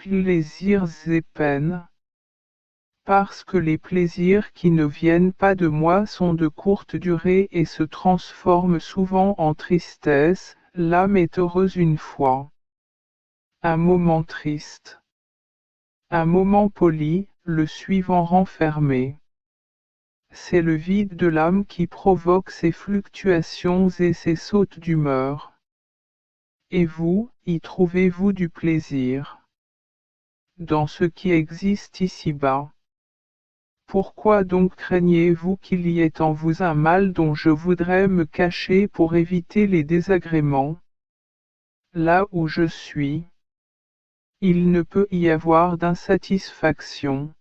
plaisirs et peines. Parce que les plaisirs qui ne viennent pas de moi sont de courte durée et se transforment souvent en tristesse, l'âme est heureuse une fois. Un moment triste. Un moment poli, le suivant renfermé. C'est le vide de l'âme qui provoque ces fluctuations et ces sautes d'humeur. Et vous, y trouvez-vous du plaisir? Dans ce qui existe ici-bas. Pourquoi donc craignez-vous qu'il y ait en vous un mal dont je voudrais me cacher pour éviter les désagréments? Là où je suis, il ne peut y avoir d'insatisfaction.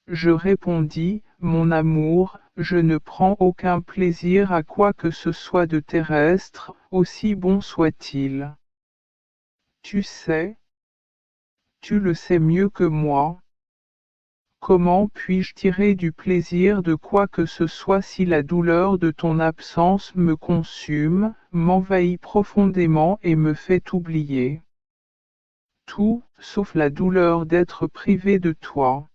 Je répondis, mon amour, je ne prends aucun plaisir à quoi que ce soit de terrestre, aussi bon soit-il. Tu sais, tu le sais mieux que moi. Comment puis-je tirer du plaisir de quoi que ce soit si la douleur de ton absence me consume, m'envahit profondément et me fait oublier tout, sauf la douleur d'être privé de toi?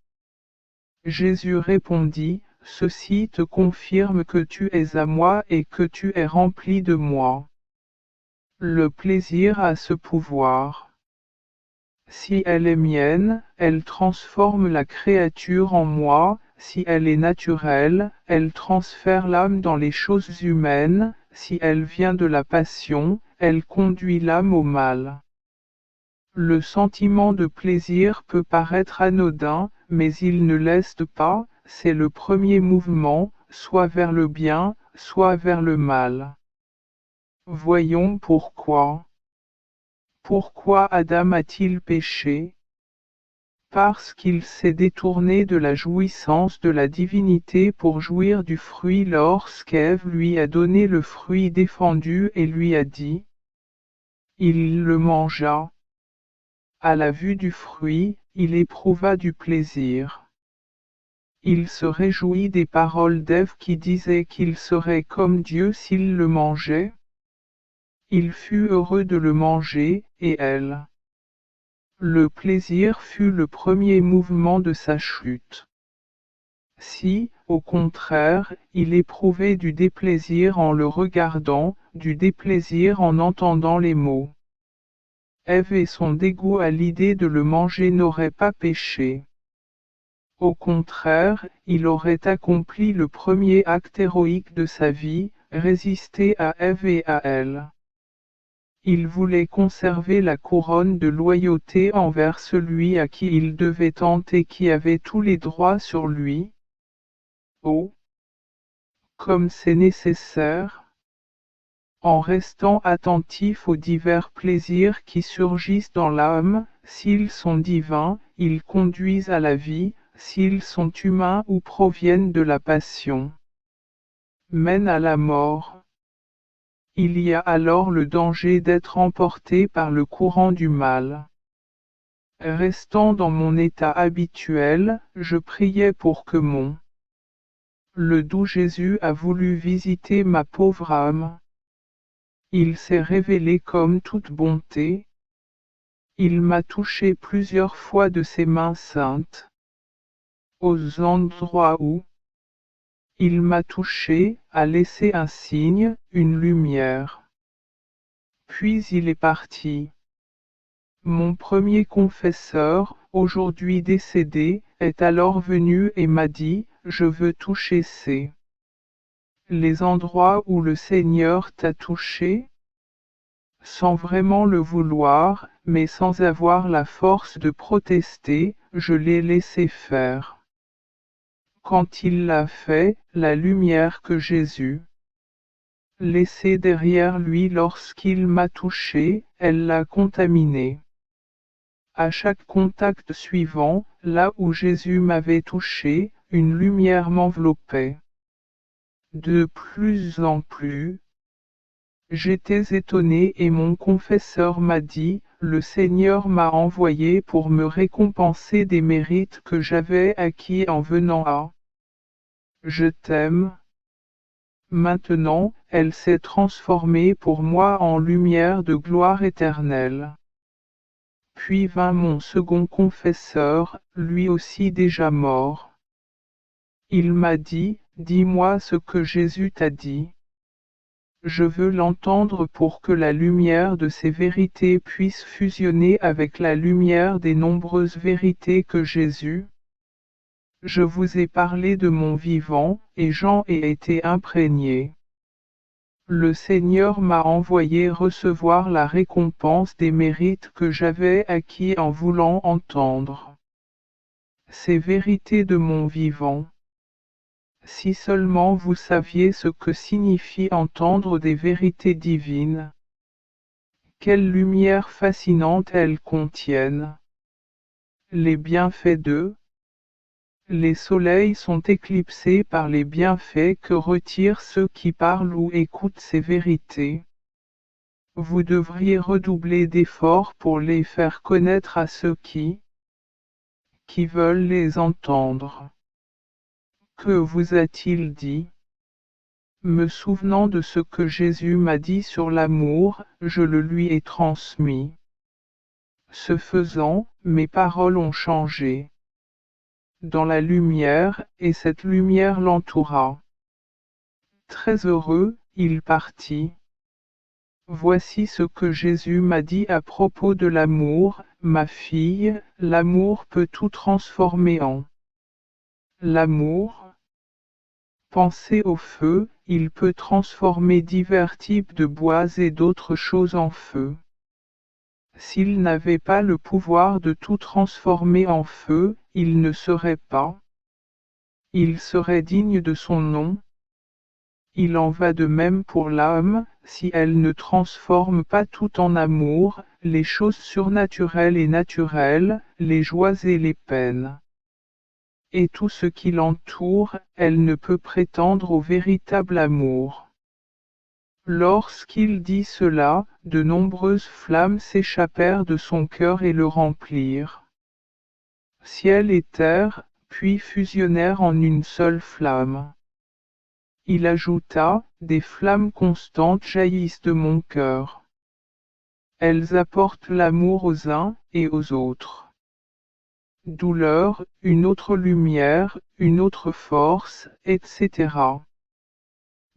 Jésus répondit, ceci te confirme que tu es à moi et que tu es rempli de moi. Le plaisir a ce pouvoir. Si elle est mienne, elle transforme la créature en moi, si elle est naturelle, elle transfère l'âme dans les choses humaines, si elle vient de la passion, elle conduit l'âme au mal. Le sentiment de plaisir peut paraître anodin, mais il ne l'est pas, c'est le premier mouvement, soit vers le bien, soit vers le mal. Voyons pourquoi. Pourquoi Adam a-t-il péché? Parce qu'il s'est détourné de la jouissance de la divinité pour jouir du fruit lorsqu'Ève lui a donné le fruit défendu et lui a dit. Il le mangea. À la vue du fruit, il éprouva du plaisir. Il se réjouit des paroles d'Ève qui disaient qu'il serait comme Dieu s'il le mangeait. Il fut heureux de le manger, et elle. Le plaisir fut le premier mouvement de sa chute. Si, au contraire, il éprouvait du déplaisir en le regardant, du déplaisir en entendant les mots. Ève et son dégoût à l'idée de le manger n'auraient pas péché. Au contraire, il aurait accompli le premier acte héroïque de sa vie, résister à Ève et à elle. Il voulait conserver la couronne de loyauté envers celui à qui il devait tant et qui avait tous les droits sur lui. Oh! Comme c'est nécessaire! En restant attentif aux divers plaisirs qui surgissent dans l'âme, s'ils sont divins, ils conduisent à la vie, s'ils sont humains ou proviennent de la passion, mènent à la mort. Il y a alors le danger d'être emporté par le courant du mal. Restant dans mon état habituel, je priais pour que le doux Jésus a voulu visiter ma pauvre âme. Il s'est révélé comme toute bonté. Il m'a touché plusieurs fois de ses mains saintes. Aux endroits où il m'a touché, a laissé un signe, une lumière. Puis il est parti. Mon premier confesseur, aujourd'hui décédé, est alors venu et m'a dit, je veux toucher les endroits où le Seigneur t'a touché, sans vraiment le vouloir, mais sans avoir la force de protester, je l'ai laissé faire. Quand il l'a fait, la lumière que Jésus laissée derrière lui lorsqu'il m'a touché, elle l'a contaminée. À chaque contact suivant, là où Jésus m'avait touché, une lumière m'enveloppait. De plus en plus, j'étais étonné et mon confesseur m'a dit, le Seigneur m'a envoyé pour me récompenser des mérites que j'avais acquis en venant à Je t'aime. Maintenant, elle s'est transformée pour moi en lumière de gloire éternelle. Puis vint mon second confesseur, lui aussi déjà mort. Il m'a dit, dis-moi ce que Jésus t'a dit. Je veux l'entendre pour que la lumière de ces vérités puisse fusionner avec la lumière des nombreuses vérités que Jésus. Je vous ai parlé de mon vivant, et j'en ai été imprégné. Le Seigneur m'a envoyé recevoir la récompense des mérites que j'avais acquis en voulant entendre ces vérités de mon vivant. Si seulement vous saviez ce que signifie entendre des vérités divines. Quelle lumière fascinante elles contiennent. Les bienfaits d'eux. Les soleils sont éclipsés par les bienfaits que retirent ceux qui parlent ou écoutent ces vérités. Vous devriez redoubler d'efforts pour les faire connaître à ceux qui veulent les entendre. Que vous a-t-il dit? Me souvenant de ce que Jésus m'a dit sur l'amour, je le lui ai transmis. Ce faisant, mes paroles ont changé. Dans la lumière, et cette lumière l'entoura. Très heureux, il partit. Voici ce que Jésus m'a dit à propos de l'amour, ma fille, l'amour peut tout transformer en l'amour. Pensez au feu, il peut transformer divers types de bois et d'autres choses en feu. S'il n'avait pas le pouvoir de tout transformer en feu, il ne serait pas. Il serait digne de son nom. Il en va de même pour l'âme, si elle ne transforme pas tout en amour, les choses surnaturelles et naturelles, les joies et les peines. Et tout ce qui l'entoure, elle ne peut prétendre au véritable amour. Lorsqu'il dit cela, de nombreuses flammes s'échappèrent de son cœur et le remplirent. Ciel et terre, puis fusionnèrent en une seule flamme. Il ajouta, des flammes constantes jaillissent de mon cœur. Elles apportent l'amour aux uns et aux autres. Douleur, une autre lumière, une autre force, etc.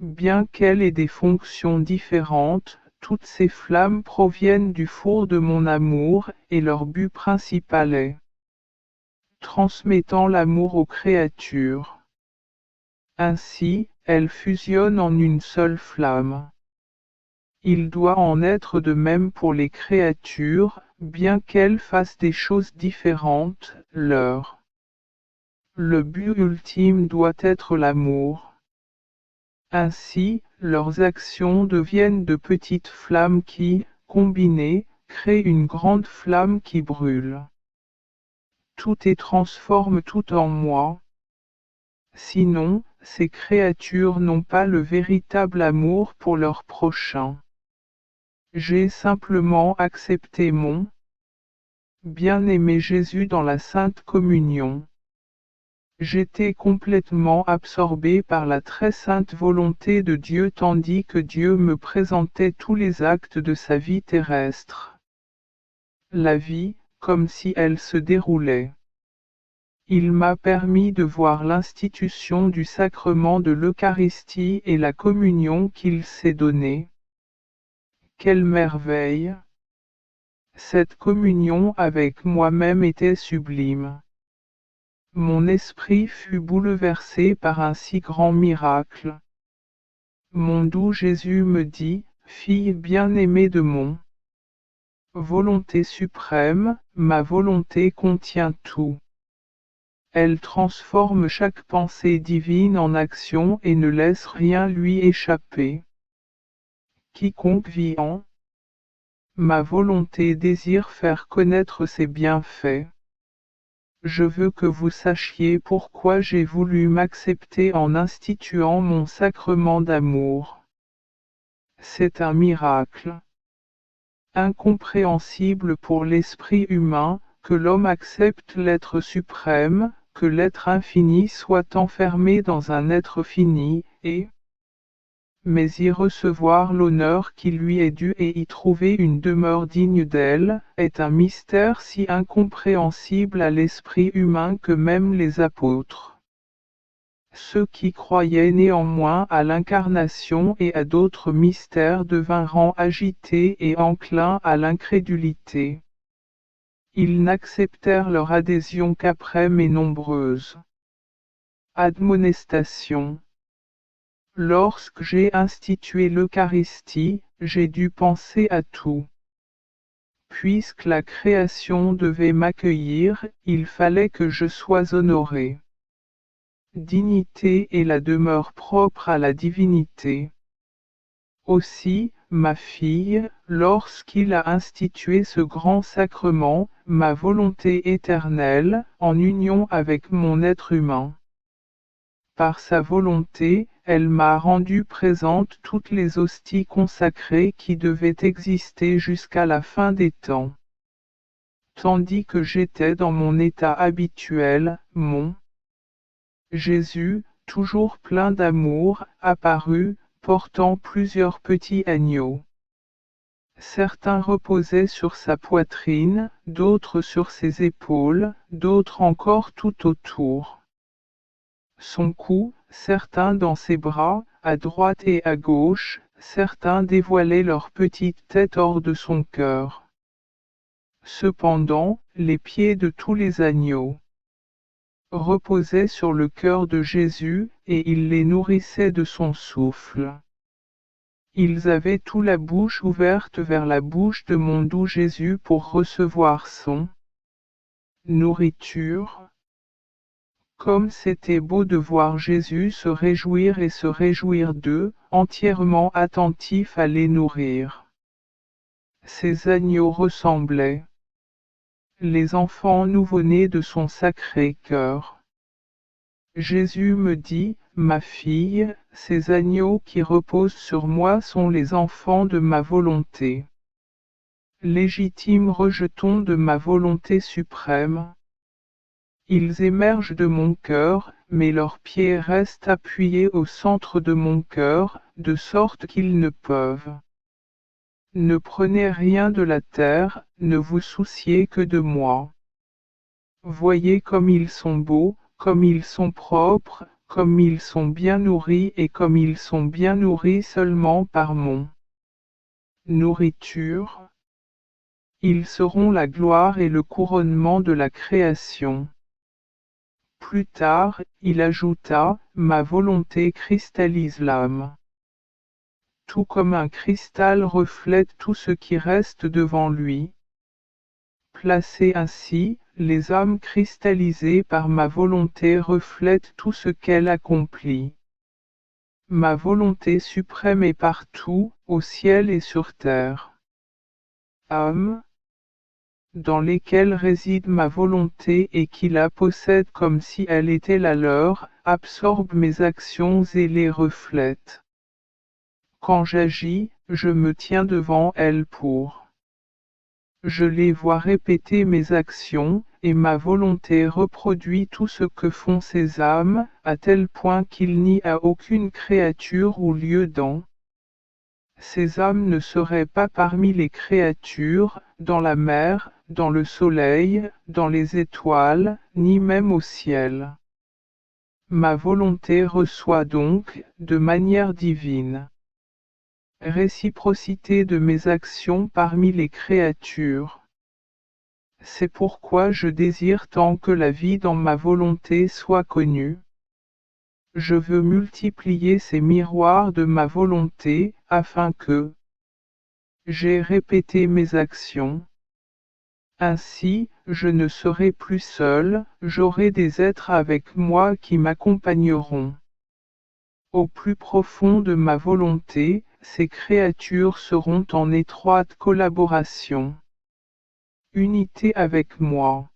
Bien qu'elles aient des fonctions différentes, toutes ces flammes proviennent du four de mon amour, et leur but principal est transmettant l'amour aux créatures. Ainsi, elles fusionnent en une seule flamme. Il doit en être de même pour les créatures, bien qu'elles fassent des choses différentes, le but ultime doit être l'amour. Ainsi, leurs actions deviennent de petites flammes qui, combinées, créent une grande flamme qui brûle. Tout et transforme tout en moi. Sinon, ces créatures n'ont pas le véritable amour pour leur prochain. J'ai simplement accepté mon bien-aimé Jésus dans la Sainte Communion. J'étais complètement absorbé par la très sainte volonté de Dieu tandis que Dieu me présentait tous les actes de sa vie terrestre. La vie, comme si elle se déroulait. Il m'a permis de voir l'institution du sacrement de l'Eucharistie et la communion qu'il s'est donnée. Quelle merveille! Cette communion avec moi-même était sublime. Mon esprit fut bouleversé par un si grand miracle. Mon doux Jésus me dit, fille bien-aimée de mon volonté suprême, ma volonté contient tout. Elle transforme chaque pensée divine en action et ne laisse rien lui échapper. Quiconque vit en ma volonté désire faire connaître ses bienfaits. Je veux que vous sachiez pourquoi j'ai voulu m'accepter en instituant mon sacrement d'amour. C'est un miracle incompréhensible pour l'esprit humain, que l'homme accepte l'être suprême, que l'être infini soit enfermé dans un être fini, et mais y recevoir l'honneur qui lui est dû et y trouver une demeure digne d'elle, est un mystère si incompréhensible à l'esprit humain que même les apôtres. Ceux qui croyaient néanmoins à l'incarnation et à d'autres mystères devinrent agités et enclins à l'incrédulité. Ils n'acceptèrent leur adhésion qu'après mes nombreuses admonestations. Lorsque j'ai institué l'Eucharistie, j'ai dû penser à tout. Puisque la création devait m'accueillir, il fallait que je sois honoré. Dignité est la demeure propre à la divinité. Aussi, ma fille, lorsqu'il a institué ce grand sacrement, ma volonté éternelle, en union avec mon être humain. Par sa volonté, elle m'a rendu présente toutes les hosties consacrées qui devaient exister jusqu'à la fin des temps. Tandis que j'étais dans mon état habituel, mon Jésus, toujours plein d'amour, apparut, portant plusieurs petits agneaux. Certains reposaient sur sa poitrine, d'autres sur ses épaules, d'autres encore tout autour. Son cou, certains dans ses bras, à droite et à gauche, certains dévoilaient leur petite tête hors de son cœur. Cependant, les pieds de tous les agneaux reposaient sur le cœur de Jésus, et il les nourrissait de son souffle. Ils avaient tous la bouche ouverte vers la bouche de mon doux Jésus pour recevoir son nourriture. Comme c'était beau de voir Jésus se réjouir et se réjouir d'eux, entièrement attentif à les nourrir. Ces agneaux ressemblaient les enfants nouveau-nés de son sacré cœur. Jésus me dit, ma fille, ces agneaux qui reposent sur moi sont les enfants de ma volonté. Légitimes rejetons de ma volonté suprême. Ils émergent de mon cœur, mais leurs pieds restent appuyés au centre de mon cœur, de sorte qu'ils ne peuvent. Ne prenez rien de la terre, ne vous souciez que de moi. Voyez comme ils sont beaux, comme ils sont propres, comme ils sont bien nourris et comme ils sont bien nourris seulement par mon nourriture. Ils seront la gloire et le couronnement de la création. Plus tard, il ajouta, ma volonté cristallise l'âme. Tout comme un cristal reflète tout ce qui reste devant lui. Placées ainsi, les âmes cristallisées par ma volonté reflètent tout ce qu'elle accomplit. Ma volonté suprême est partout, au ciel et sur terre. Âmes, dans lesquelles réside ma volonté et qui la possède comme si elle était la leur, absorbe mes actions et les reflète. Quand j'agis, je me tiens devant elles pour. Je les vois répéter mes actions, et ma volonté reproduit tout ce que font ces âmes, à tel point qu'il n'y a aucune créature ou lieu dans. Ces âmes ne seraient pas parmi les créatures, dans la mer, dans le soleil, dans les étoiles, ni même au ciel. Ma volonté reçoit donc, de manière divine, réciprocité de mes actions parmi les créatures. C'est pourquoi je désire tant que la vie dans ma volonté soit connue. Je veux multiplier ces miroirs de ma volonté, afin que j'ai répété mes actions. Ainsi, je ne serai plus seul, j'aurai des êtres avec moi qui m'accompagneront. Au plus profond de ma volonté, ces créatures seront en étroite collaboration. Unité avec moi.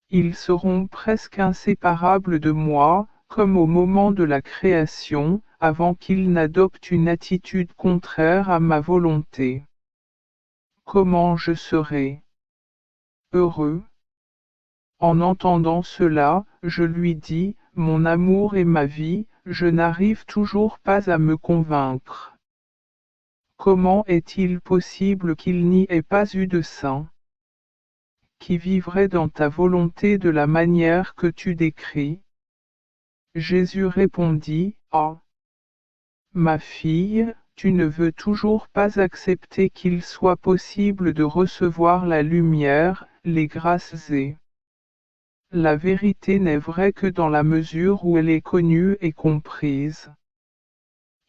Ils seront presque inséparables de moi, comme au moment de la création, avant qu'ils n'adoptent une attitude contraire à ma volonté. Comment je serai heureux? En entendant cela, je lui dis, mon amour et ma vie, je n'arrive toujours pas à me convaincre. Comment est-il possible qu'il n'y ait pas eu de saint qui vivrait dans ta volonté de la manière que tu décris? Jésus répondit, Ah, ma fille, tu ne veux toujours pas accepter qu'il soit possible de recevoir la lumière, les grâces et la vérité n'est vraie que dans la mesure où elle est connue et comprise.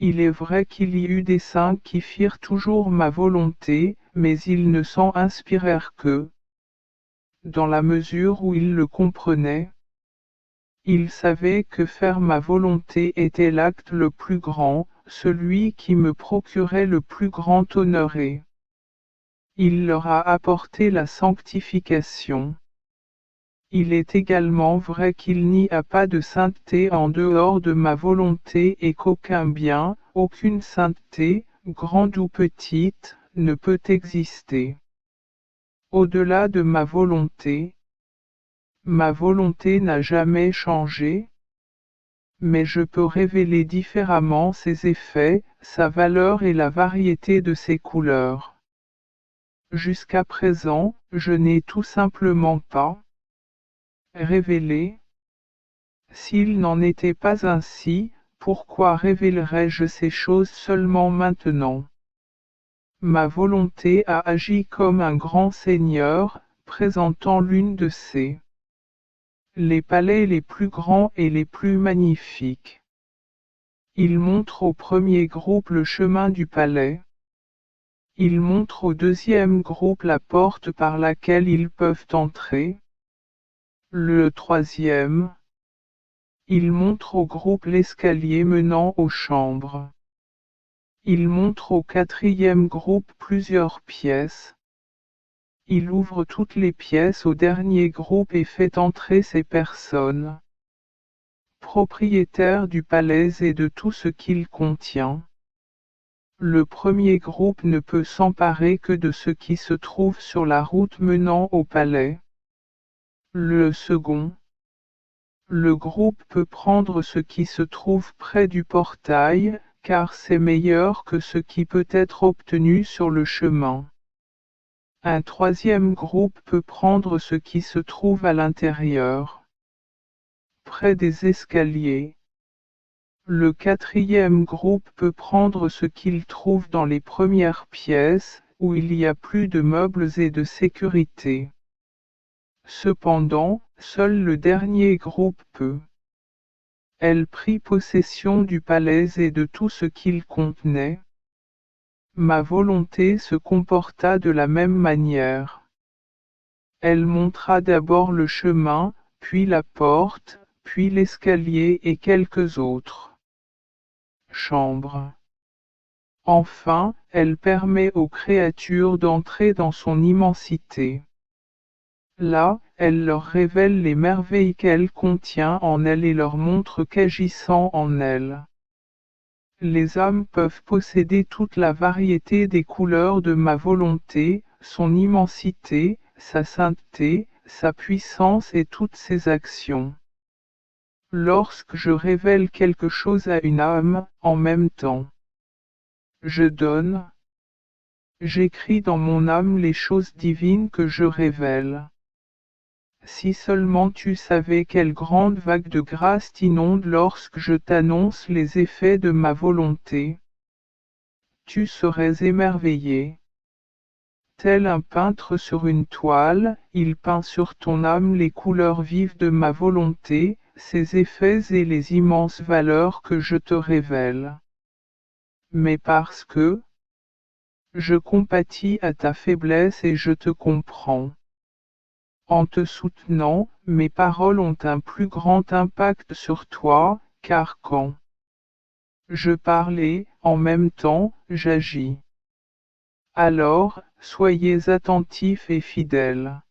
Il est vrai qu'il y eut des saints qui firent toujours ma volonté, mais ils ne s'en inspirèrent que dans la mesure où ils le comprenaient. Ils savaient que faire ma volonté était l'acte le plus grand, celui qui me procurait le plus grand honneur et il leur a apporté la sanctification. Il est également vrai qu'il n'y a pas de sainteté en dehors de ma volonté et qu'aucun bien, aucune sainteté, grande ou petite, ne peut exister au-delà de ma volonté. Ma volonté n'a jamais changé, mais je peux révéler différemment ses effets, sa valeur et la variété de ses couleurs. Jusqu'à présent, je n'ai tout simplement pas révélé. S'il n'en était pas ainsi, pourquoi révélerais-je ces choses seulement maintenant? Ma volonté a agi comme un grand seigneur, présentant l'une de ces les palais les plus grands et les plus magnifiques. Il montre au premier groupe le chemin du palais. Il montre au deuxième groupe la porte par laquelle ils peuvent entrer. Le troisième, il montre au groupe l'escalier menant aux chambres. Il montre au quatrième groupe plusieurs pièces. Il ouvre toutes les pièces au dernier groupe et fait entrer ces personnes, propriétaires du palais et de tout ce qu'il contient. Le premier groupe ne peut s'emparer que de ce qui se trouve sur la route menant au palais. Le second, le groupe peut prendre ce qui se trouve près du portail, car c'est meilleur que ce qui peut être obtenu sur le chemin. Un troisième groupe peut prendre ce qui se trouve à l'intérieur, près des escaliers. Le quatrième groupe peut prendre ce qu'il trouve dans les premières pièces, où il y a plus de meubles et de sécurité. Cependant, seul le dernier groupe peut. Elle prit possession du palais et de tout ce qu'il contenait. Ma volonté se comporta de la même manière. Elle montra d'abord le chemin, puis la porte, puis l'escalier et quelques autres chambres. Enfin, elle permet aux créatures d'entrer dans son immensité. Là, elle leur révèle les merveilles qu'elle contient en elle et leur montre qu'agissant en elle, les âmes peuvent posséder toute la variété des couleurs de ma volonté, son immensité, sa sainteté, sa puissance et toutes ses actions. Lorsque je révèle quelque chose à une âme, en même temps, je donne, j'écris dans mon âme les choses divines que je révèle. Si seulement tu savais quelle grande vague de grâce t'inonde lorsque je t'annonce les effets de ma volonté, tu serais émerveillé. Tel un peintre sur une toile, il peint sur ton âme les couleurs vives de ma volonté, ses effets et les immenses valeurs que je te révèle. Mais parce que je compatis à ta faiblesse et je te comprends. En te soutenant, mes paroles ont un plus grand impact sur toi, car quand je parlais, en même temps, j'agis. Alors, soyez attentifs et fidèles.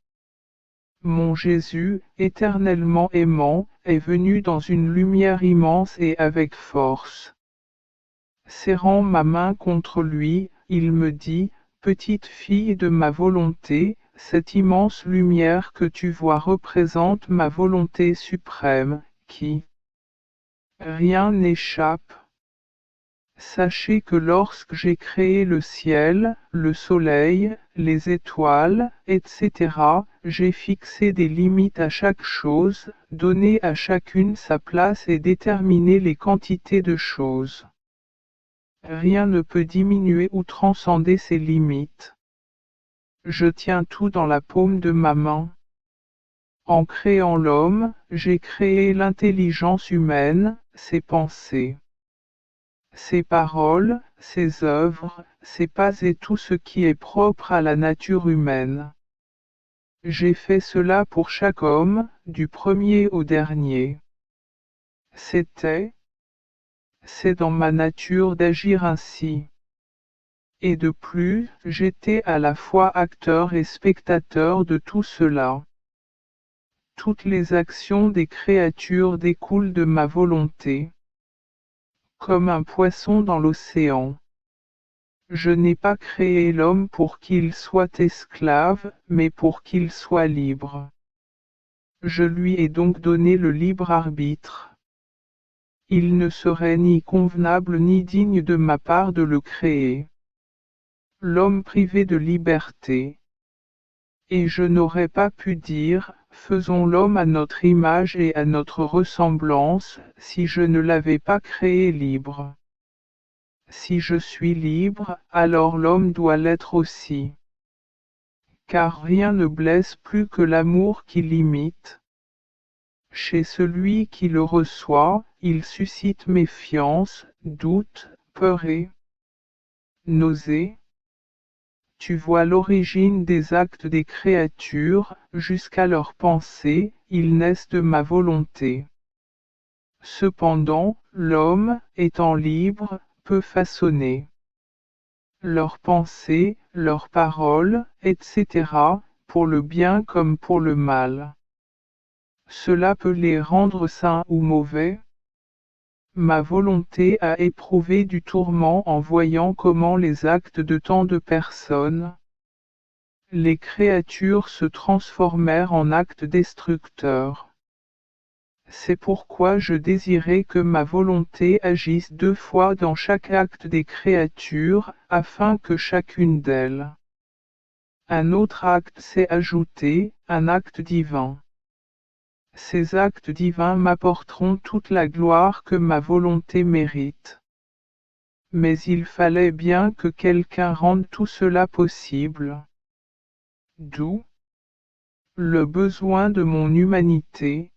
Mon Jésus, éternellement aimant, est venu dans une lumière immense et avec force. Serrant ma main contre lui, il me dit, Petite fille de ma volonté, cette immense lumière que tu vois représente ma volonté suprême, qui Rien n'échappe. Sachez que lorsque j'ai créé le ciel, le soleil, les étoiles, etc., j'ai fixé des limites à chaque chose, donné à chacune sa place et déterminé les quantités de choses. Rien ne peut diminuer ou transcender ces limites. Je tiens tout dans la paume de ma main. En créant l'homme, j'ai créé l'intelligence humaine, ses pensées, ses paroles, ses œuvres, ses pas et tout ce qui est propre à la nature humaine. J'ai fait cela pour chaque homme, du premier au dernier. C'est dans ma nature d'agir ainsi. Et de plus, j'étais à la fois acteur et spectateur de tout cela. Toutes les actions des créatures découlent de ma volonté. Comme un poisson dans l'océan. Je n'ai pas créé l'homme pour qu'il soit esclave, mais pour qu'il soit libre. Je lui ai donc donné le libre arbitre. Il ne serait ni convenable ni digne de ma part de le créer. L'homme privé de liberté. Et je n'aurais pas pu dire, faisons l'homme à notre image et à notre ressemblance, si je ne l'avais pas créé libre. Si je suis libre, alors l'homme doit l'être aussi. Car rien ne blesse plus que l'amour qui l'imite. Chez celui qui le reçoit, il suscite méfiance, doute, peur et nausée. Tu vois l'origine des actes des créatures, jusqu'à leurs pensées, ils naissent de ma volonté. Cependant, l'homme, étant libre, peut façonner leurs pensées, leurs paroles, etc., pour le bien comme pour le mal. Cela peut les rendre sains ou mauvais. Ma volonté a éprouvé du tourment en voyant comment les actes de tant de personnes, les créatures se transformèrent en actes destructeurs. C'est pourquoi je désirais que ma volonté agisse 2 fois dans chaque acte des créatures, afin que chacune d'elles. Un autre acte s'est ajouté, un acte divin. Ces actes divins m'apporteront toute la gloire que ma volonté mérite. Mais il fallait bien que quelqu'un rende tout cela possible. D'où le besoin de mon humanité,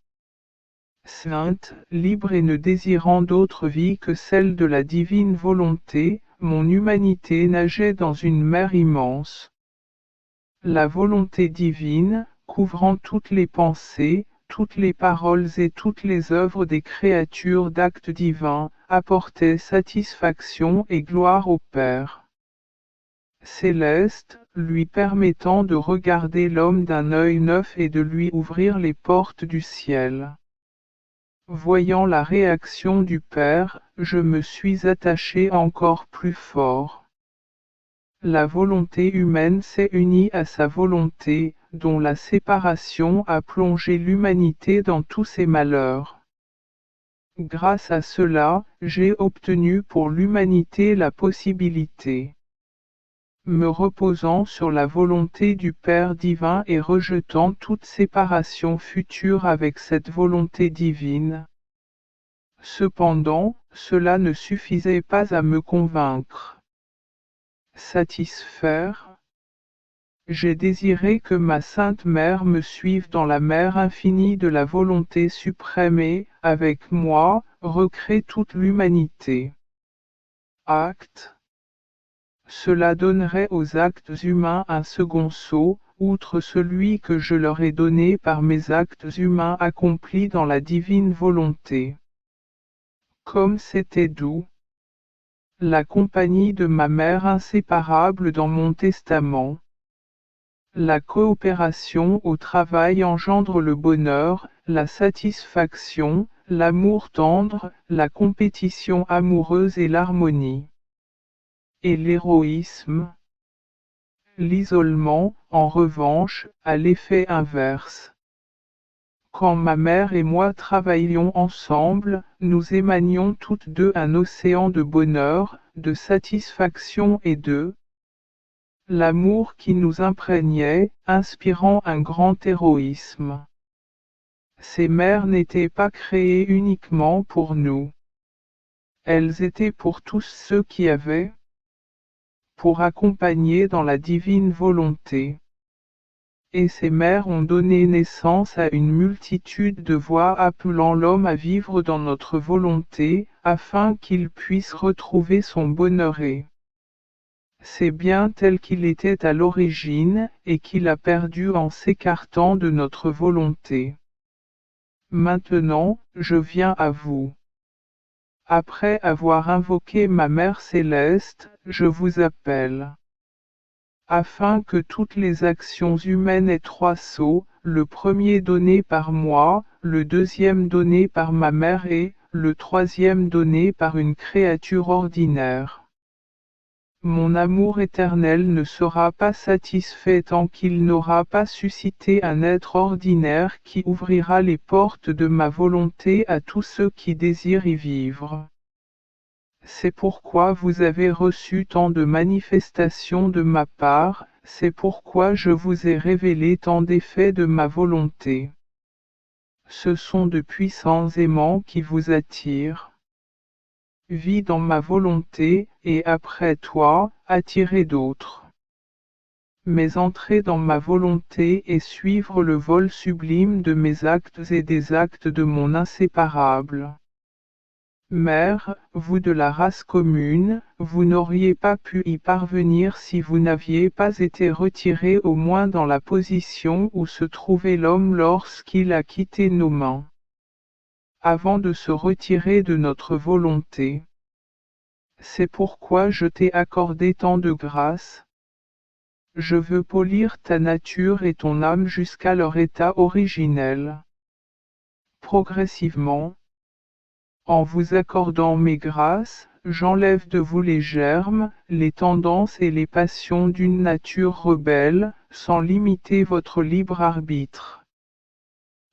sainte, libre et ne désirant d'autre vie que celle de la divine volonté, mon humanité nageait dans une mer immense. La volonté divine, couvrant toutes les pensées, toutes les paroles et toutes les œuvres des créatures d'actes divins, apportait satisfaction et gloire au Père céleste, lui permettant de regarder l'homme d'un œil neuf et de lui ouvrir les portes du ciel. Voyant la réaction du Père, je me suis attaché encore plus fort. La volonté humaine s'est unie à sa volonté, dont la séparation a plongé l'humanité dans tous ses malheurs. Grâce à cela, j'ai obtenu pour l'humanité la possibilité, me reposant sur la volonté du Père divin et rejetant toute séparation future avec cette volonté divine. Cependant, cela ne suffisait pas à me convaincre. Satisfaire. J'ai désiré que ma Sainte Mère me suive dans la mer infinie de la volonté suprême et, avec moi, recrée toute l'humanité. Acte. Cela donnerait aux actes humains un second sceau, outre celui que je leur ai donné par mes actes humains accomplis dans la divine volonté. Comme c'était doux. La compagnie de ma mère inséparable dans mon testament. La coopération au travail engendre le bonheur, la satisfaction, l'amour tendre, la compétition amoureuse et l'harmonie. Et l'héroïsme. L'isolement, en revanche, a l'effet inverse. Quand ma mère et moi travaillions ensemble, nous émanions toutes deux un océan de bonheur, de satisfaction et de l'amour qui nous imprégnait, inspirant un grand héroïsme. Ces mères n'étaient pas créées uniquement pour nous. Elles étaient pour tous ceux qui avaient pour accompagner dans la divine volonté. Et ces mères ont donné naissance à une multitude de voix appelant l'homme à vivre dans notre volonté, afin qu'il puisse retrouver son bonheur et c'est bien tel qu'il était à l'origine, et qu'il a perdu en s'écartant de notre volonté. Maintenant, je viens à vous. Après avoir invoqué ma Mère céleste, je vous appelle. Afin que toutes les actions humaines aient trois sceaux, le premier donné par moi, le deuxième donné par ma mère et le troisième donné par une créature ordinaire. Mon amour éternel ne sera pas satisfait tant qu'il n'aura pas suscité un être ordinaire qui ouvrira les portes de ma volonté à tous ceux qui désirent y vivre. C'est pourquoi vous avez reçu tant de manifestations de ma part, c'est pourquoi je vous ai révélé tant d'effets de ma volonté. Ce sont de puissants aimants qui vous attirent. Vis dans ma volonté, et après toi, attirez d'autres. Mais entrer dans ma volonté et suivre le vol sublime de mes actes et des actes de mon inséparable. Mère, vous de la race commune, vous n'auriez pas pu y parvenir si vous n'aviez pas été retiré au moins dans la position où se trouvait l'homme lorsqu'il a quitté nos mains. Avant de se retirer de notre volonté. C'est pourquoi je t'ai accordé tant de grâce. Je veux polir ta nature et ton âme jusqu'à leur état originel. Progressivement, en vous accordant mes grâces, j'enlève de vous les germes, les tendances et les passions d'une nature rebelle, sans limiter votre libre arbitre.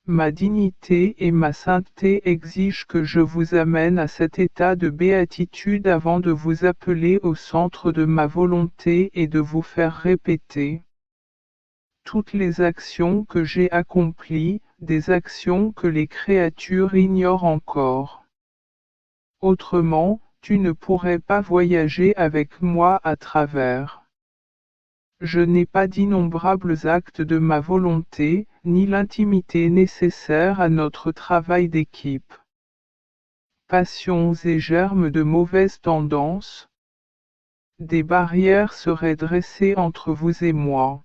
Ma dignité et ma sainteté exigent que je vous amène à cet état de béatitude avant de vous appeler au centre de ma volonté et de vous faire répéter toutes les actions que j'ai accomplies, des actions que les créatures ignorent encore. Autrement, tu ne pourrais pas voyager avec moi à travers. Je n'ai pas d'innombrables actes de ma volonté, ni l'intimité nécessaire à notre travail d'équipe. Passions et germes de mauvaises tendances. Des barrières seraient dressées entre vous et moi.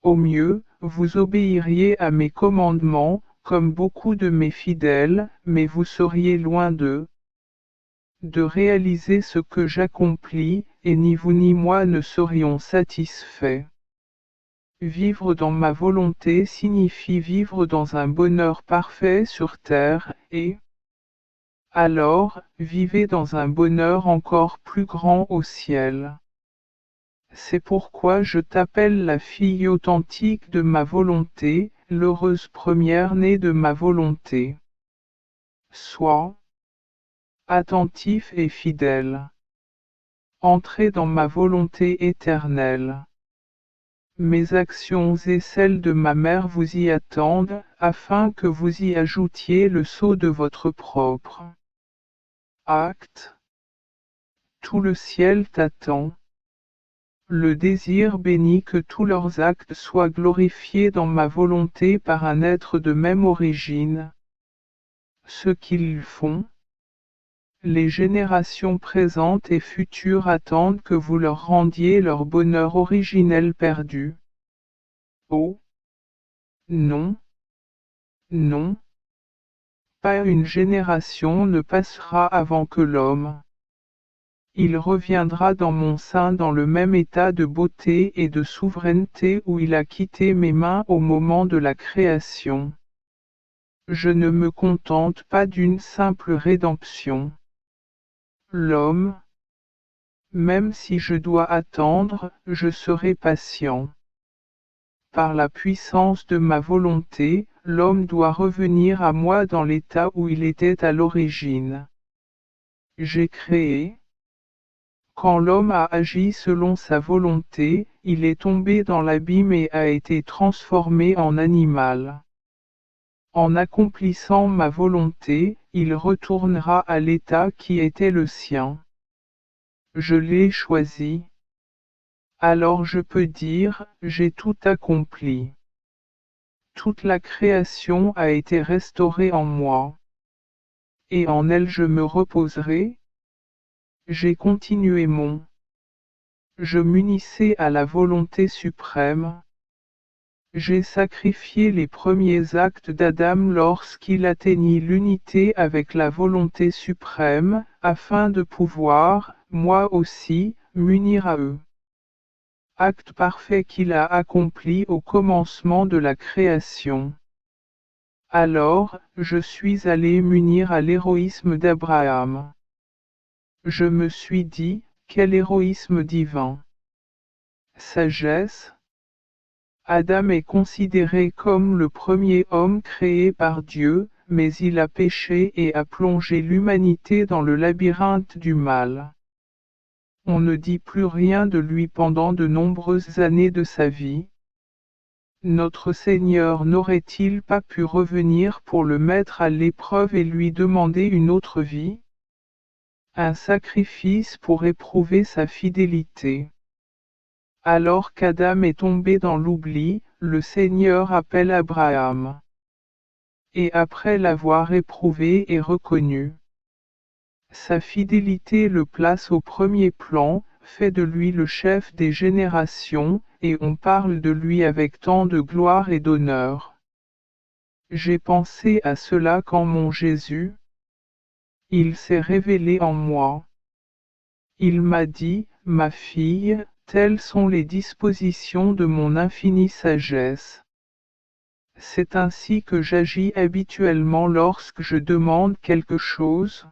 Au mieux, vous obéiriez à mes commandements, comme beaucoup de mes fidèles, mais vous seriez loin d'eux. De réaliser ce que j'accomplis, et ni vous ni moi ne serions satisfaits. Vivre dans ma volonté signifie vivre dans un bonheur parfait sur terre, et alors, vivez dans un bonheur encore plus grand au ciel. C'est pourquoi je t'appelle la fille authentique de ma volonté, l'heureuse première-née de ma volonté. Sois attentif et fidèle. Entrez dans ma volonté éternelle. Mes actions et celles de ma mère vous y attendent, afin que vous y ajoutiez le sceau de votre propre acte. Tout le ciel t'attend. Le désir bénit que tous leurs actes soient glorifiés dans ma volonté par un être de même origine. Ce qu'ils font, les générations présentes et futures attendent que vous leur rendiez leur bonheur originel perdu. Oh! Non! Non! Pas une génération ne passera avant que l'homme. Il reviendra dans mon sein dans le même état de beauté et de souveraineté où il a quitté mes mains au moment de la création. Je ne me contente pas d'une simple rédemption. L'homme, même si je dois attendre, je serai patient. Par la puissance de ma volonté, l'homme doit revenir à moi dans l'état où il était à l'origine. J'ai créé. Quand l'homme a agi selon sa volonté, il est tombé dans l'abîme et a été transformé en animal. En accomplissant ma volonté, il retournera à l'état qui était le sien. Je l'ai choisi. Alors je peux dire, j'ai tout accompli. Toute la création a été restaurée en moi. Et en elle je me reposerai. J'ai continué mon. Je m'unissais à la volonté suprême. J'ai sacrifié les premiers actes d'Adam lorsqu'il atteignit l'unité avec la volonté suprême, afin de pouvoir, moi aussi, m'unir à eux. Acte parfait qu'il a accompli au commencement de la création. Alors, je suis allé m'unir à l'héroïsme d'Abraham. Je me suis dit, quel héroïsme divin! Sagesse. Adam est considéré comme le premier homme créé par Dieu, mais il a péché et a plongé l'humanité dans le labyrinthe du mal. On ne dit plus rien de lui pendant de nombreuses années de sa vie. Notre Seigneur n'aurait-il pas pu revenir pour le mettre à l'épreuve et lui demander une autre vie? Un sacrifice pour éprouver sa fidélité. Alors qu'Adam est tombé dans l'oubli, le Seigneur appelle Abraham. Et après l'avoir éprouvé et reconnu, sa fidélité le place au premier plan, fait de lui le chef des générations, et on parle de lui avec tant de gloire et d'honneur. J'ai pensé à cela quand mon Jésus, il s'est révélé en moi. Il m'a dit, ma fille, telles sont les dispositions de mon infinie sagesse. C'est ainsi que j'agis habituellement lorsque je demande quelque chose.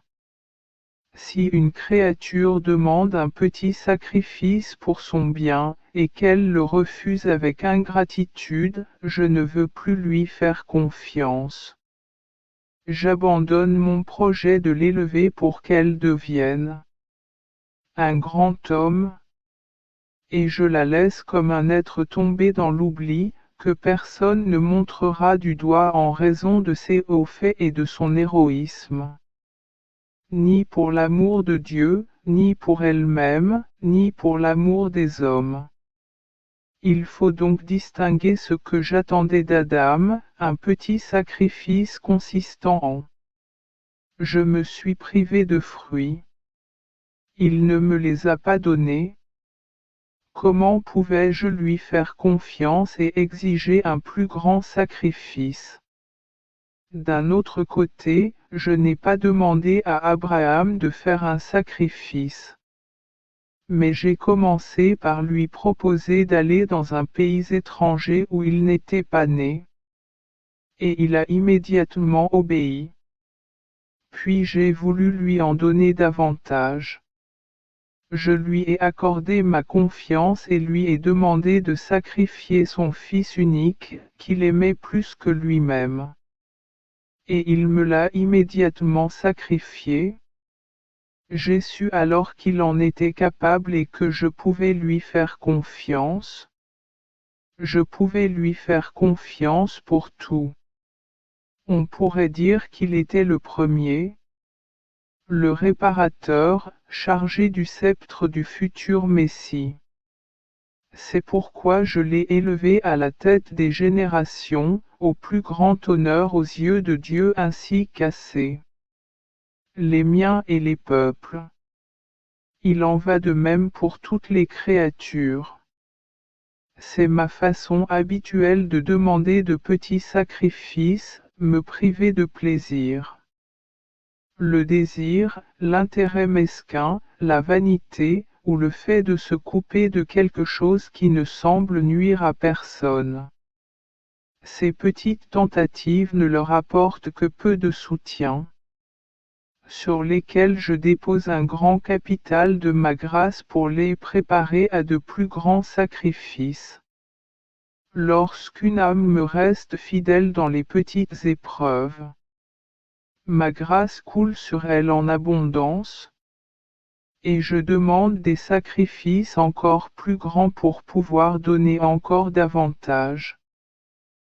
Si une créature demande un petit sacrifice pour son bien, et qu'elle le refuse avec ingratitude, je ne veux plus lui faire confiance. J'abandonne mon projet de l'élever pour qu'elle devienne un grand homme, et je la laisse comme un être tombé dans l'oubli, que personne ne montrera du doigt en raison de ses hauts faits et de son héroïsme. Ni pour l'amour de Dieu, ni pour elle-même, ni pour l'amour des hommes. Il faut donc distinguer ce que j'attendais d'Adam, un petit sacrifice consistant en. Je me suis privé de fruits. Il ne me les a pas donnés. Comment pouvais-je lui faire confiance et exiger un plus grand sacrifice? D'un autre côté, je n'ai pas demandé à Abraham de faire un sacrifice. Mais j'ai commencé par lui proposer d'aller dans un pays étranger où il n'était pas né. Et il a immédiatement obéi. Puis j'ai voulu lui en donner davantage. Je lui ai accordé ma confiance et lui ai demandé de sacrifier son fils unique, qu'il aimait plus que lui-même. Et il me l'a immédiatement sacrifié. J'ai su alors qu'il en était capable et que je pouvais lui faire confiance. Je pouvais lui faire confiance pour tout. On pourrait dire qu'il était le premier, le réparateur, chargé du sceptre du futur Messie. C'est pourquoi je l'ai élevé à la tête des générations, au plus grand honneur aux yeux de Dieu ainsi qu'à les miens et les peuples. Il en va de même pour toutes les créatures. C'est ma façon habituelle de demander de petits sacrifices, me priver de plaisir. Le désir, l'intérêt mesquin, la vanité, ou le fait de se couper de quelque chose qui ne semble nuire à personne. Ces petites tentatives ne leur apportent que peu de soutien, sur lesquels je dépose un grand capital de ma grâce pour les préparer à de plus grands sacrifices. lorsqu'une âme me reste fidèle dans les petites épreuves. Ma grâce coule sur elle en abondance, et je demande des sacrifices encore plus grands pour pouvoir donner encore davantage.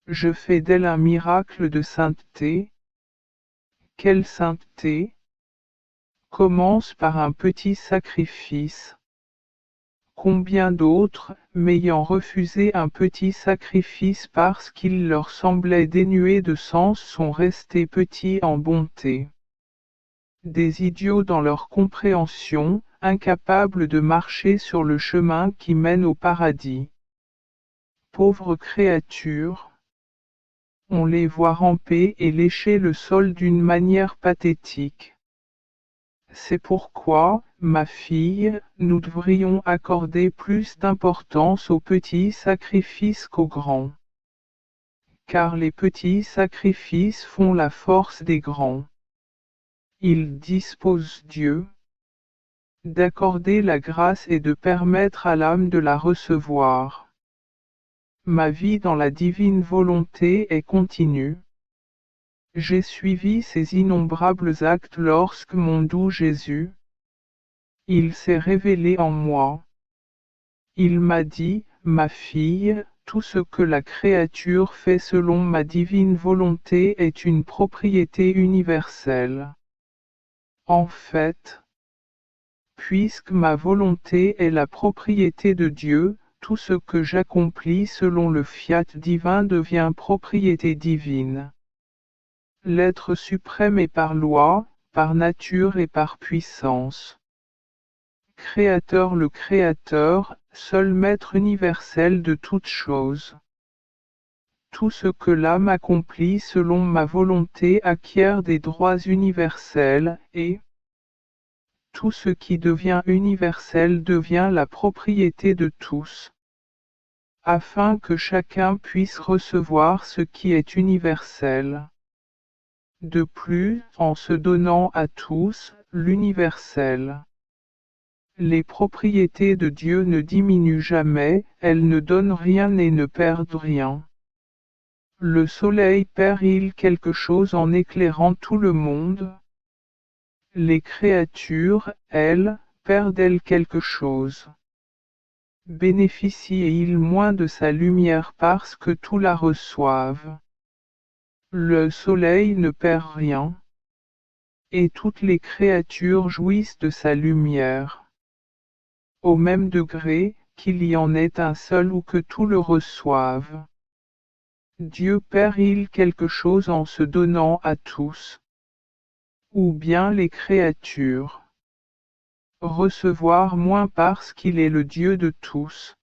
Je fais d'elle un miracle de sainteté. Quelle sainteté? Commence par un petit sacrifice. Combien d'autres, m'ayant refusé un petit sacrifice parce qu'il leur semblait dénué de sens, sont restés petits en bonté. Des idiots dans leur compréhension, incapables de marcher sur le chemin qui mène au paradis. Pauvres créatures! On les voit ramper et lécher le sol d'une manière pathétique. C'est pourquoi, ma fille, nous devrions accorder plus d'importance aux petits sacrifices qu'aux grands. Car les petits sacrifices font la force des grands. Ils disposent Dieu d'accorder la grâce et de permettre à l'âme de la recevoir. Ma vie dans la divine volonté est continue. J'ai suivi ces innombrables actes lorsque mon doux Jésus, il s'est révélé en moi. Il m'a dit, ma fille, tout ce que la créature fait selon ma divine volonté est une propriété universelle. En fait, puisque ma volonté est la propriété de Dieu, tout ce que j'accomplis selon le fiat divin devient propriété divine. L'être suprême est par loi, par nature et par puissance. Créateur, le Créateur, seul maître universel de toutes choses. Tout ce que l'âme accomplit selon ma volonté acquiert des droits universels, et tout ce qui devient universel devient la propriété de tous, afin que chacun puisse recevoir ce qui est universel. De plus, en se donnant à tous, l'universel. Les propriétés de Dieu ne diminuent jamais, elles ne donnent rien et ne perdent rien. Le soleil perd-il quelque chose en éclairant tout le monde? Les créatures, elles, perdent-elles quelque chose? Bénéficient-ils moins de sa lumière parce que tous la reçoivent? Le soleil ne perd rien, et toutes les créatures jouissent de sa lumière. Au même degré, qu'il y en ait un seul ou que tout le reçoivent. Dieu perd-il quelque chose en se donnant à tous? Ou bien les créatures recevoir moins parce qu'il est le Dieu de tous?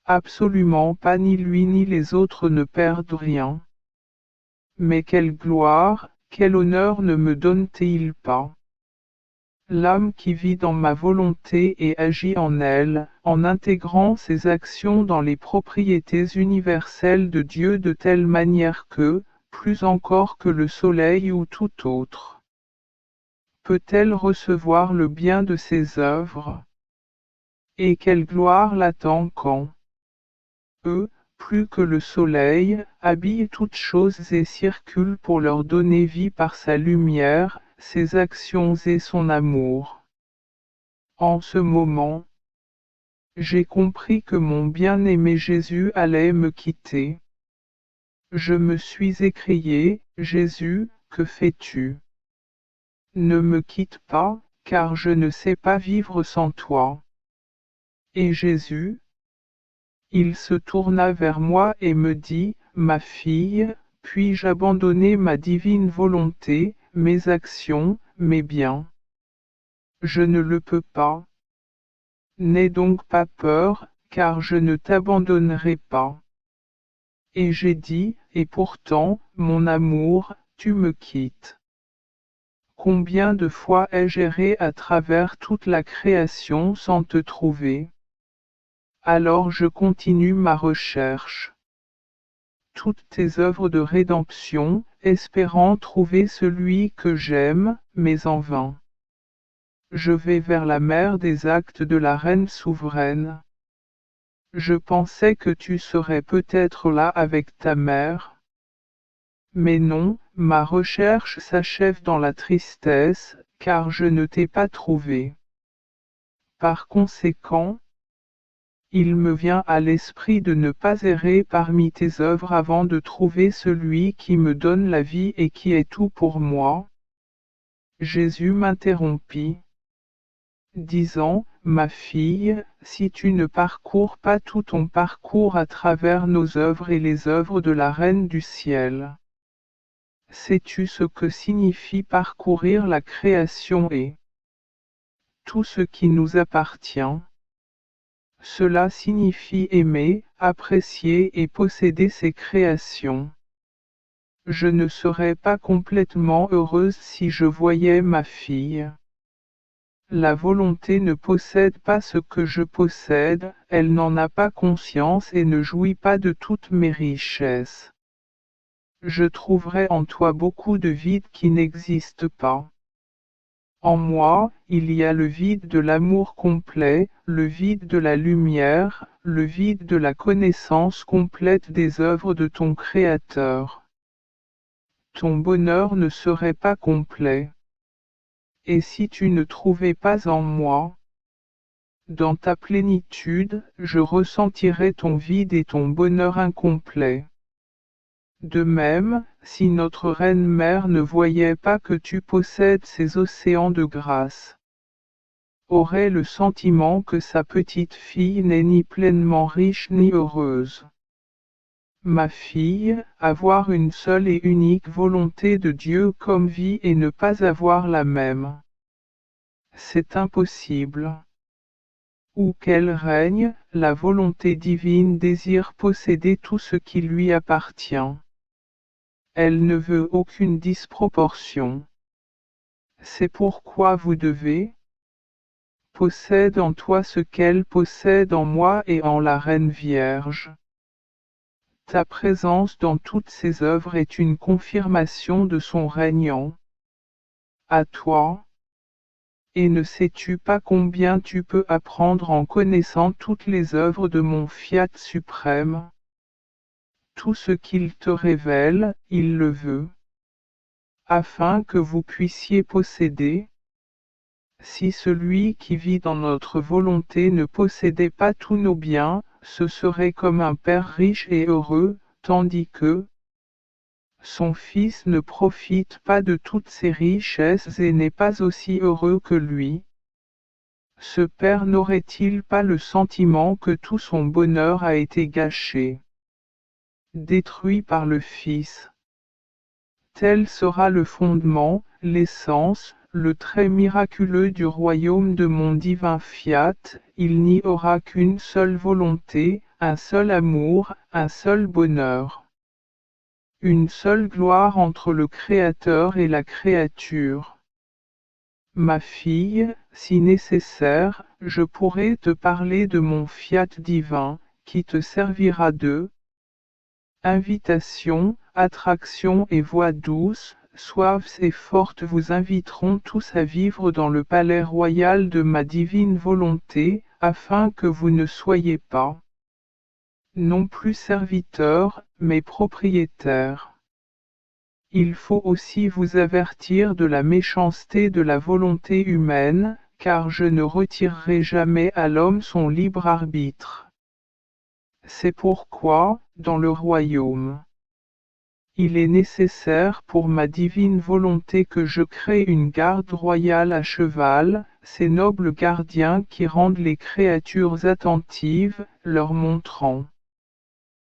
Absolument pas, ni lui ni les autres ne perdent rien. Mais quelle gloire, quel honneur ne me donne-t-il pas? L'âme qui vit dans ma volonté et agit en elle, en intégrant ses actions dans les propriétés universelles de Dieu de telle manière que, plus encore que le soleil ou tout autre, peut-elle recevoir le bien de ses œuvres? Et quelle gloire l'attend quand eux, plus que le soleil, habille toutes choses et circule pour leur donner vie par sa lumière, ses actions et son amour. En ce moment, j'ai compris que mon bien-aimé Jésus allait me quitter. Je me suis écrié, Jésus, que fais-tu? Ne me quitte pas, car je ne sais pas vivre sans toi. Et Jésus, il se tourna vers moi et me dit, ma fille, puis-je abandonner ma divine volonté, mes actions, mes biens? Je ne le peux pas. N'aie donc pas peur, car je ne t'abandonnerai pas. Et j'ai dit, et pourtant, mon amour, tu me quittes. Combien de fois ai-je erré à travers toute la création sans te trouver? Alors je continue ma recherche. Toutes tes œuvres de rédemption, espérant trouver celui que j'aime, mais en vain. Je vais vers la mer des actes de la Reine souveraine. Je pensais que tu serais peut-être là avec ta mère. Mais non, ma recherche s'achève dans la tristesse, car je ne t'ai pas trouvé. Par conséquent, il me vient à l'esprit de ne pas errer parmi tes œuvres avant de trouver celui qui me donne la vie et qui est tout pour moi. Jésus m'interrompit, disant, ma fille, si tu ne parcours pas tout ton parcours à travers nos œuvres et les œuvres de la Reine du ciel. Sais-tu ce que signifie parcourir la création et tout ce qui nous appartient? Cela signifie aimer, apprécier et posséder ces créations. Je ne serais pas complètement heureuse si je voyais ma fille. La volonté ne possède pas ce que je possède, elle n'en a pas conscience et ne jouit pas de toutes mes richesses. Je trouverai en toi beaucoup de vide qui n'existe pas. En moi, il y a le vide de l'amour complet, le vide de la lumière, le vide de la connaissance complète des œuvres de ton Créateur. Ton bonheur ne serait pas complet. Et si tu ne trouvais pas en moi, dans ta plénitude, je ressentirais ton vide et ton bonheur incomplet. De même, si notre Reine Mère ne voyait pas que tu possèdes ces océans de grâce, aurait le sentiment que sa petite fille n'est ni pleinement riche ni heureuse. Ma fille, avoir une seule et unique volonté de Dieu comme vie et ne pas avoir la même. C'est impossible. Où qu'elle règne, la volonté divine désire posséder tout ce qui lui appartient. Elle ne veut aucune disproportion. C'est pourquoi vous devez possède en toi ce qu'elle possède en moi et en la Reine Vierge. Ta présence dans toutes ses œuvres est une confirmation de son régnant. À toi. Et ne sais-tu pas combien tu peux apprendre en connaissant toutes les œuvres de mon Fiat suprême? Tout ce qu'il te révèle, il le veut. Afin que vous puissiez posséder. Si celui qui vit dans notre volonté ne possédait pas tous nos biens, ce serait comme un père riche et heureux, tandis que son fils ne profite pas de toutes ses richesses et n'est pas aussi heureux que lui. Ce père n'aurait-il pas le sentiment que tout son bonheur a été gâché, détruit par le Fils? Tel sera le fondement, l'essence, le trait miraculeux du royaume de mon divin Fiat, il n'y aura qu'une seule volonté, un seul amour, un seul bonheur. Une seule gloire entre le Créateur et la créature. Ma fille, si nécessaire, je pourrais te parler de mon Fiat divin, qui te servira de invitation, attraction et voix douce, suaves et fortes vous inviteront tous à vivre dans le palais royal de ma divine volonté, afin que vous ne soyez pas non plus serviteurs, mais propriétaires. Il faut aussi vous avertir de la méchanceté de la volonté humaine, car je ne retirerai jamais à l'homme son libre arbitre. C'est pourquoi, dans le royaume, il est nécessaire pour ma divine volonté que je crée une garde royale à cheval, ces nobles gardiens qui rendent les créatures attentives, leur montrant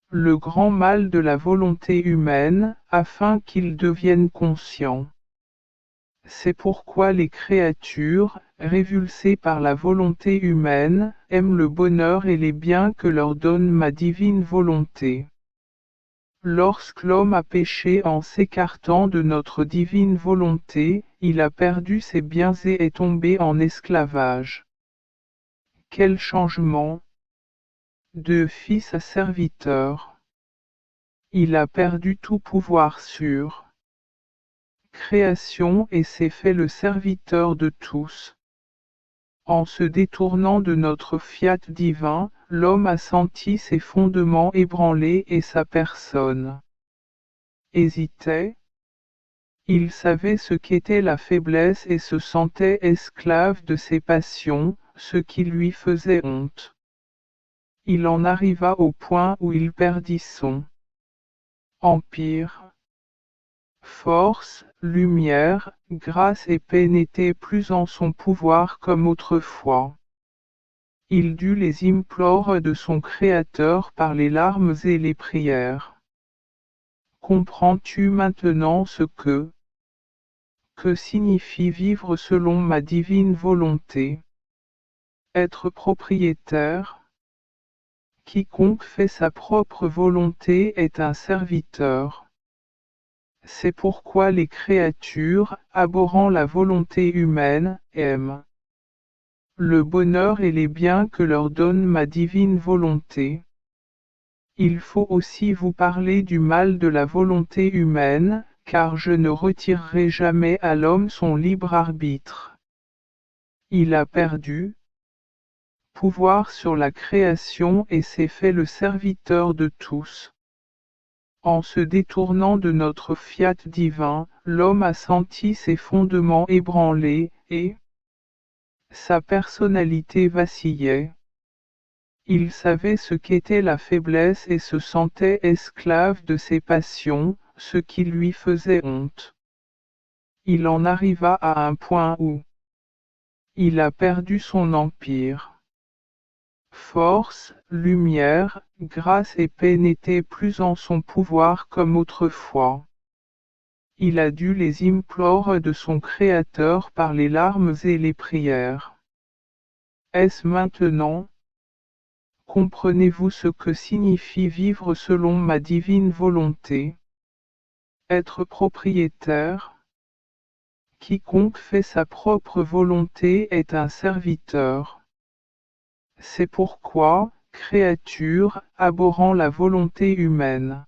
le grand mal de la volonté humaine, afin qu'ils deviennent conscients. C'est pourquoi les créatures, révulsées par la volonté humaine, aiment le bonheur et les biens que leur donne ma divine volonté. Lorsque l'homme a péché en s'écartant de notre divine volonté, il a perdu ses biens et est tombé en esclavage. Quel changement! De fils à serviteur. Il a perdu tout pouvoir sur création et s'est fait le serviteur de tous. En se détournant de notre fiat divin, l'homme a senti ses fondements ébranlés et sa personne hésitait. Il savait ce qu'était la faiblesse et se sentait esclave de ses passions, ce qui lui faisait honte. Il en arriva au point où il perdit son empire. Force, lumière, grâce et paix n'étaient plus en son pouvoir comme autrefois. Il dut les implorer de son Créateur par les larmes et les prières. Comprends-tu maintenant ce que signifie vivre selon ma divine volonté? Être propriétaire. Quiconque fait sa propre volonté est un serviteur. C'est pourquoi les créatures, abhorrant la volonté humaine, aiment le bonheur et les biens que leur donne ma divine volonté. Il faut aussi vous parler du mal de la volonté humaine, car je ne retirerai jamais à l'homme son libre arbitre. Il a perdu pouvoir sur la création et s'est fait le serviteur de tous. En se détournant de notre fiat divin, l'homme a senti ses fondements ébranlés, et sa personnalité vacillait. Il savait ce qu'était la faiblesse et se sentait esclave de ses passions, ce qui lui faisait honte. Il en arriva à un point où il a perdu son empire. Force, lumière, grâce et paix n'étaient plus en son pouvoir comme autrefois. Il a dû les implorer de son Créateur par les larmes et les prières. Est-ce maintenant? Comprenez-vous ce que signifie vivre selon ma divine volonté? Être propriétaire. Quiconque fait sa propre volonté est un serviteur. C'est pourquoi, créatures, abhorrant la volonté humaine.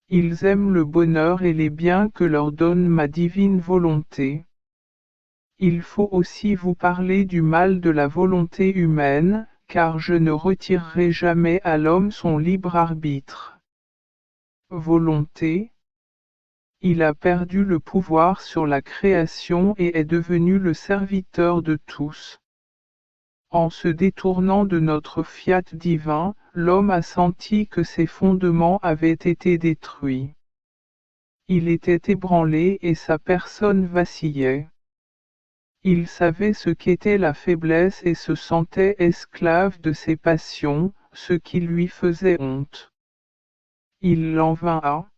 Ils aiment le bonheur et les biens que leur donne ma divine volonté. Il faut aussi vous parler du mal de la volonté humaine, car je ne retirerai jamais à l'homme son libre arbitre. Volonté. Il a perdu le pouvoir sur la création et est devenu le serviteur de tous. En se détournant de notre fiat divin, l'homme a senti que ses fondements avaient été détruits. Il était ébranlé et sa personne vacillait. Il savait ce qu'était la faiblesse et se sentait esclave de ses passions, ce qui lui faisait honte. Il en vint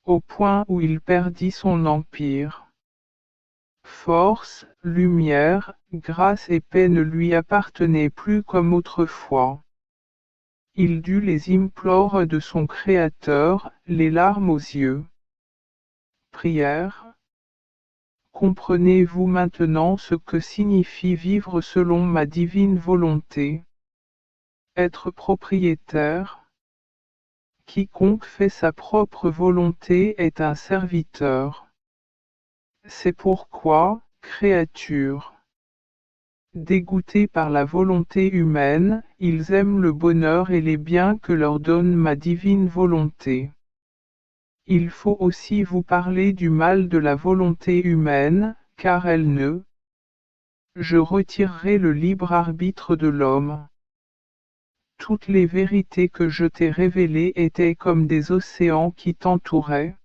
au point où il perdit son empire. Force, lumière, grâce et paix ne lui appartenaient plus comme autrefois. Il dut les implorer de son Créateur, les larmes aux yeux. Prière. Comprenez-vous maintenant ce que signifie vivre selon ma divine volonté? Être propriétaire. Quiconque fait sa propre volonté est un serviteur. C'est pourquoi, créatures dégoûtés par la volonté humaine, ils aiment le bonheur et les biens que leur donne ma divine volonté. Il faut aussi vous parler du mal de la volonté humaine, car elle ne. Je retirerai le libre arbitre de l'homme. Toutes les vérités que je t'ai révélées étaient comme des océans qui t'entouraient.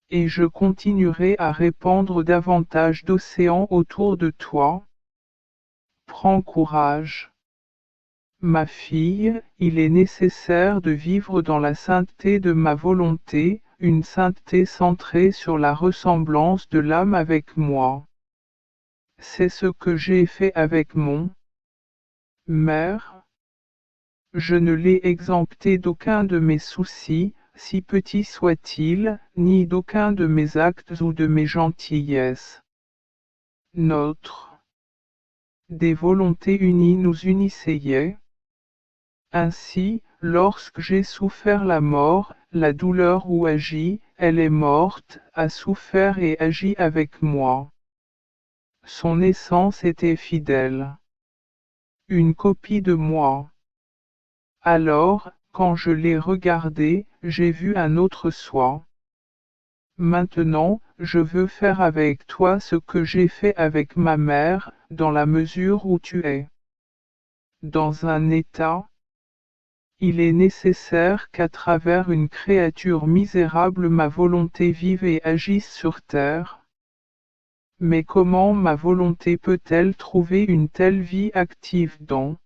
Et je continuerai à répandre davantage d'océans autour de toi. Prends courage. Ma fille, il est nécessaire de vivre dans la sainteté de ma volonté, une sainteté centrée sur la ressemblance de l'âme avec moi. C'est ce que j'ai fait avec mon mère. Je ne l'ai exempté d'aucun de mes soucis, si petits soient-ils, ni d'aucun de mes actes ou de mes gentillesses. Des volontés unies nous unissaient. Ainsi, lorsque j'ai souffert la mort, la douleur où agit, elle est morte, a souffert et agit avec moi. Son essence était fidèle. Une copie de moi. Alors, quand je l'ai regardé, j'ai vu un autre soi. Maintenant, je veux faire avec toi ce que j'ai fait avec ma mère, dans la mesure où tu es dans un état. Il est nécessaire qu'à travers une créature misérable ma volonté vive et agisse sur terre. Mais comment ma volonté peut-elle trouver une telle vie active dans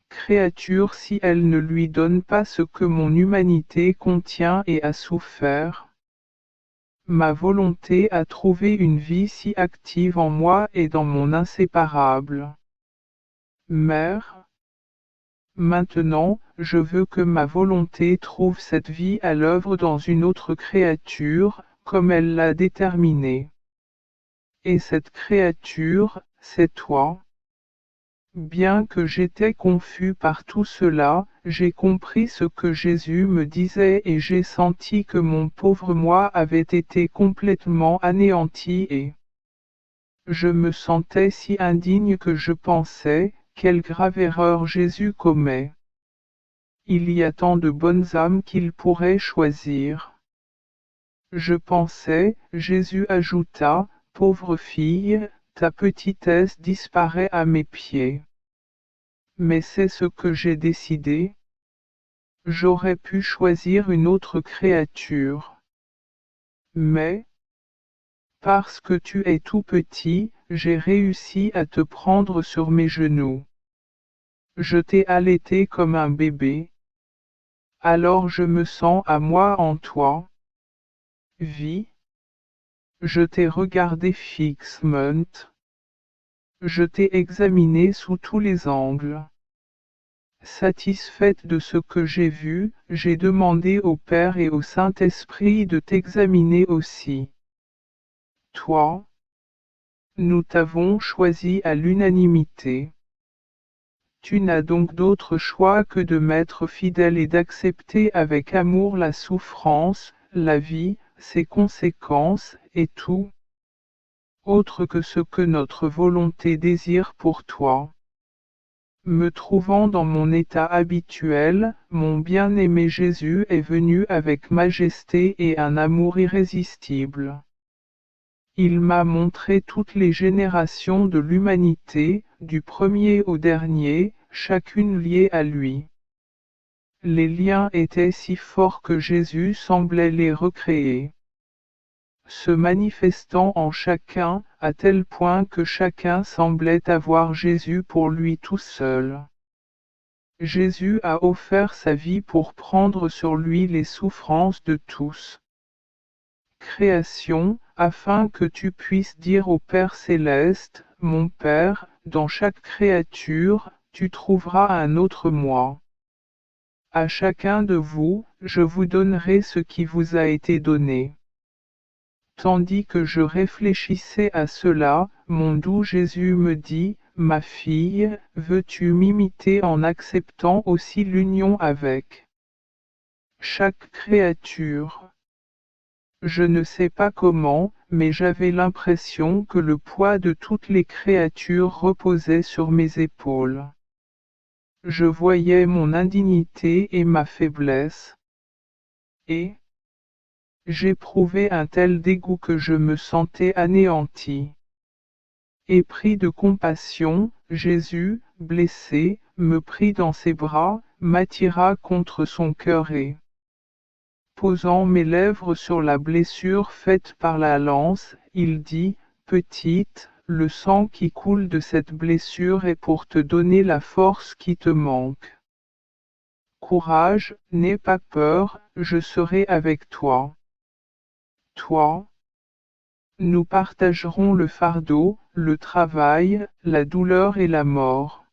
créature si elle ne lui donne pas ce que mon humanité contient et a souffert? Ma volonté a trouvé une vie si active en moi et dans mon inséparable mère. Maintenant, je veux que ma volonté trouve cette vie à l'œuvre dans une autre créature, comme elle l'a déterminée. Et cette créature, c'est toi. Bien que j'étais confus par tout cela, j'ai compris ce que Jésus me disait et j'ai senti que mon pauvre moi avait été complètement anéanti et je me sentais si indigne que je pensais, quelle grave erreur Jésus commet. Il y a tant de bonnes âmes qu'il pourrait choisir. Je pensais, Jésus ajouta, pauvre fille, ta petitesse disparaît à mes pieds. Mais c'est ce que j'ai décidé. J'aurais pu choisir une autre créature. Mais, parce que tu es tout petit, j'ai réussi à te prendre sur mes genoux. Je t'ai allaité comme un bébé. Alors je me sens à moi en toi. Vie. Je t'ai regardé fixement. Je t'ai examiné sous tous les angles. Satisfaite de ce que j'ai vu, j'ai demandé au Père et au Saint-Esprit de t'examiner aussi. Toi, nous t'avons choisi à l'unanimité. Tu n'as donc d'autre choix que de m'être fidèle et d'accepter avec amour la souffrance, la vie, ses conséquences, et tout autre que ce que notre volonté désire pour toi. Me trouvant dans mon état habituel, mon bien-aimé Jésus est venu avec majesté et un amour irrésistible. Il m'a montré toutes les générations de l'humanité, du premier au dernier, chacune liée à lui. Les liens étaient si forts que Jésus semblait les recréer, se manifestant en chacun, à tel point que chacun semblait avoir Jésus pour lui tout seul. Jésus a offert sa vie pour prendre sur lui les souffrances de tous. Création, afin que tu puisses dire au Père céleste, mon Père, dans chaque créature, tu trouveras un autre moi. À chacun de vous, je vous donnerai ce qui vous a été donné. Tandis que je réfléchissais à cela, mon doux Jésus me dit, ma fille, veux-tu m'imiter en acceptant aussi l'union avec chaque créature? Je ne sais pas comment, mais j'avais l'impression que le poids de toutes les créatures reposait sur mes épaules. Je voyais mon indignité et ma faiblesse. Et j'éprouvais un tel dégoût que je me sentais anéanti. Épris de compassion, Jésus, blessé, me prit dans ses bras, m'attira contre son cœur et, posant mes lèvres sur la blessure faite par la lance, il dit, Petite, le sang qui coule de cette blessure est pour te donner la force qui te manque. Courage, n'aie pas peur, je serai avec toi. Toi, nous partagerons le fardeau, le travail, la douleur et la mort.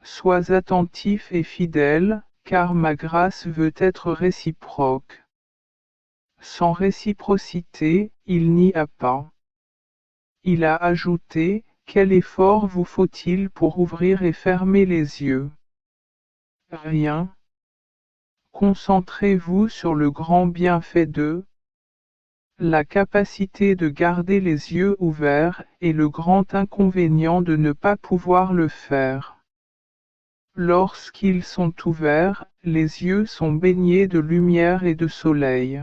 Sois attentif et fidèle, car ma grâce veut être réciproque. Sans réciprocité, il n'y a pas. Il a ajouté, quel effort vous faut-il pour ouvrir et fermer les yeux? Rien. Concentrez-vous sur le grand bienfait de la capacité de garder les yeux ouverts et le grand inconvénient de ne pas pouvoir le faire. Lorsqu'ils sont ouverts, les yeux sont baignés de lumière et de soleil.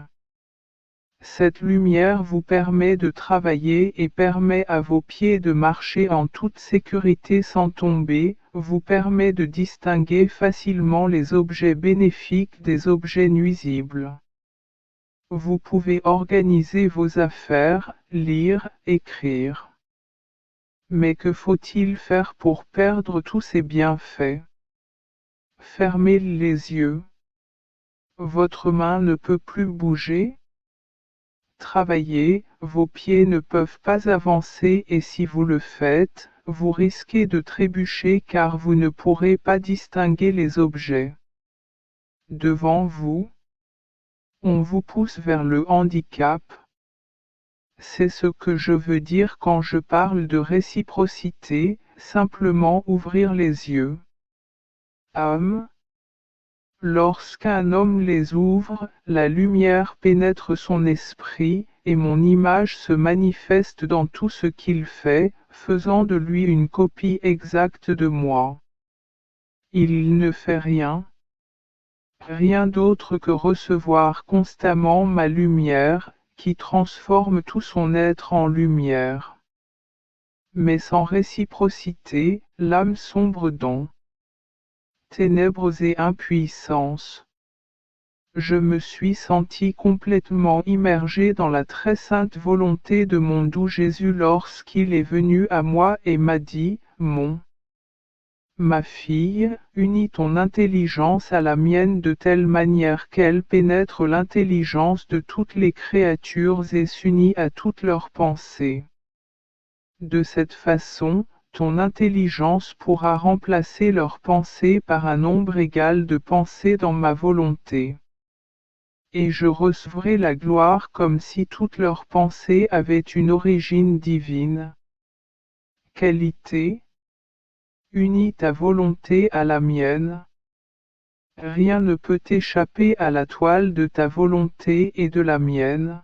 Cette lumière vous permet de travailler et permet à vos pieds de marcher en toute sécurité sans tomber, vous permet de distinguer facilement les objets bénéfiques des objets nuisibles. Vous pouvez organiser vos affaires, lire, écrire. Mais que faut-il faire pour perdre tous ces bienfaits? Fermez les yeux. Votre main ne peut plus bouger. Travaillez, vos pieds ne peuvent pas avancer et si vous le faites, vous risquez de trébucher car vous ne pourrez pas distinguer les objets. Devant vous, on vous pousse vers le handicap. C'est ce que je veux dire quand je parle de réciprocité, simplement ouvrir les yeux. Lorsqu'un homme les ouvre, la lumière pénètre son esprit, et mon image se manifeste dans tout ce qu'il fait, faisant de lui une copie exacte de moi. Il ne fait rien d'autre que recevoir constamment ma lumière, qui transforme tout son être en lumière. Mais sans réciprocité, l'âme sombre dans ténèbres et impuissance. Je me suis senti complètement immergé dans la très sainte volonté de mon doux Jésus lorsqu'il est venu à moi et m'a dit, ma fille, unis ton intelligence à la mienne de telle manière qu'elle pénètre l'intelligence de toutes les créatures et s'unit à toutes leurs pensées. De cette façon, ton intelligence pourra remplacer leurs pensées par un nombre égal de pensées dans ma volonté. Et je recevrai la gloire comme si toutes leurs pensées avaient une origine divine. Qualité. Unis ta volonté à la mienne. Rien ne peut échapper à la toile de ta volonté et de la mienne.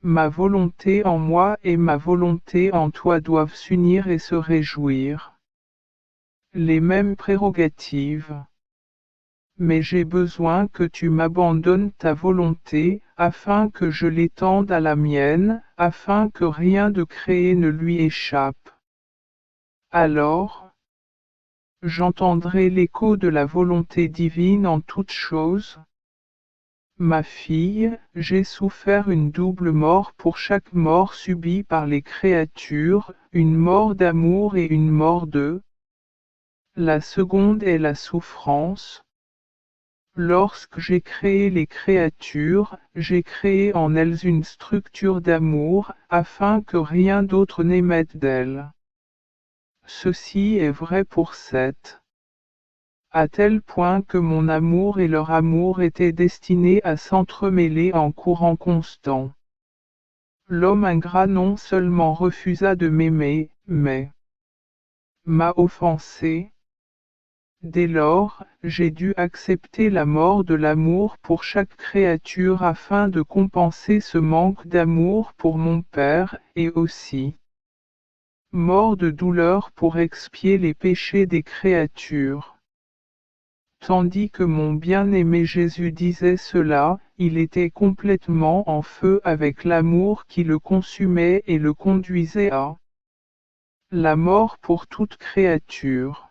Ma volonté en moi et ma volonté en toi doivent s'unir et se réjouir. Les mêmes prérogatives. Mais j'ai besoin que tu m'abandonnes ta volonté, afin que je l'étende à la mienne, afin que rien de créé ne lui échappe. Alors, j'entendrai l'écho de la volonté divine en toutes choses. Ma fille, j'ai souffert une double mort pour chaque mort subie par les créatures, une mort d'amour et une mort de. La seconde est la souffrance. Lorsque j'ai créé les créatures, j'ai créé en elles une structure d'amour, afin que rien d'autre n'émette d'elles. Ceci est vrai pour Seth. À tel point que mon amour et leur amour étaient destinés à s'entremêler en courant constant. L'homme ingrat non seulement refusa de m'aimer, mais m'a offensé. Dès lors, j'ai dû accepter la mort de l'amour pour chaque créature afin de compenser ce manque d'amour pour mon Père, et aussi mort de douleur pour expier les péchés des créatures. Tandis que mon bien-aimé Jésus disait cela, il était complètement en feu avec l'amour qui le consumait et le conduisait à la mort pour toute créature.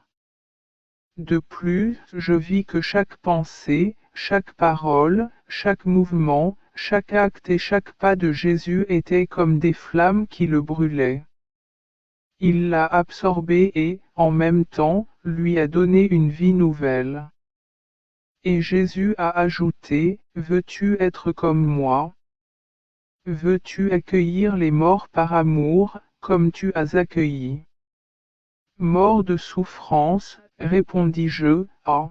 De plus, je vis que chaque pensée, chaque parole, chaque mouvement, chaque acte et chaque pas de Jésus étaient comme des flammes qui le brûlaient. Il l'a absorbé et, en même temps, lui a donné une vie nouvelle. Et Jésus a ajouté, veux-tu être comme moi? Veux-tu accueillir les morts par amour, comme tu as accueilli? Mort de souffrance, répondis-je, ah!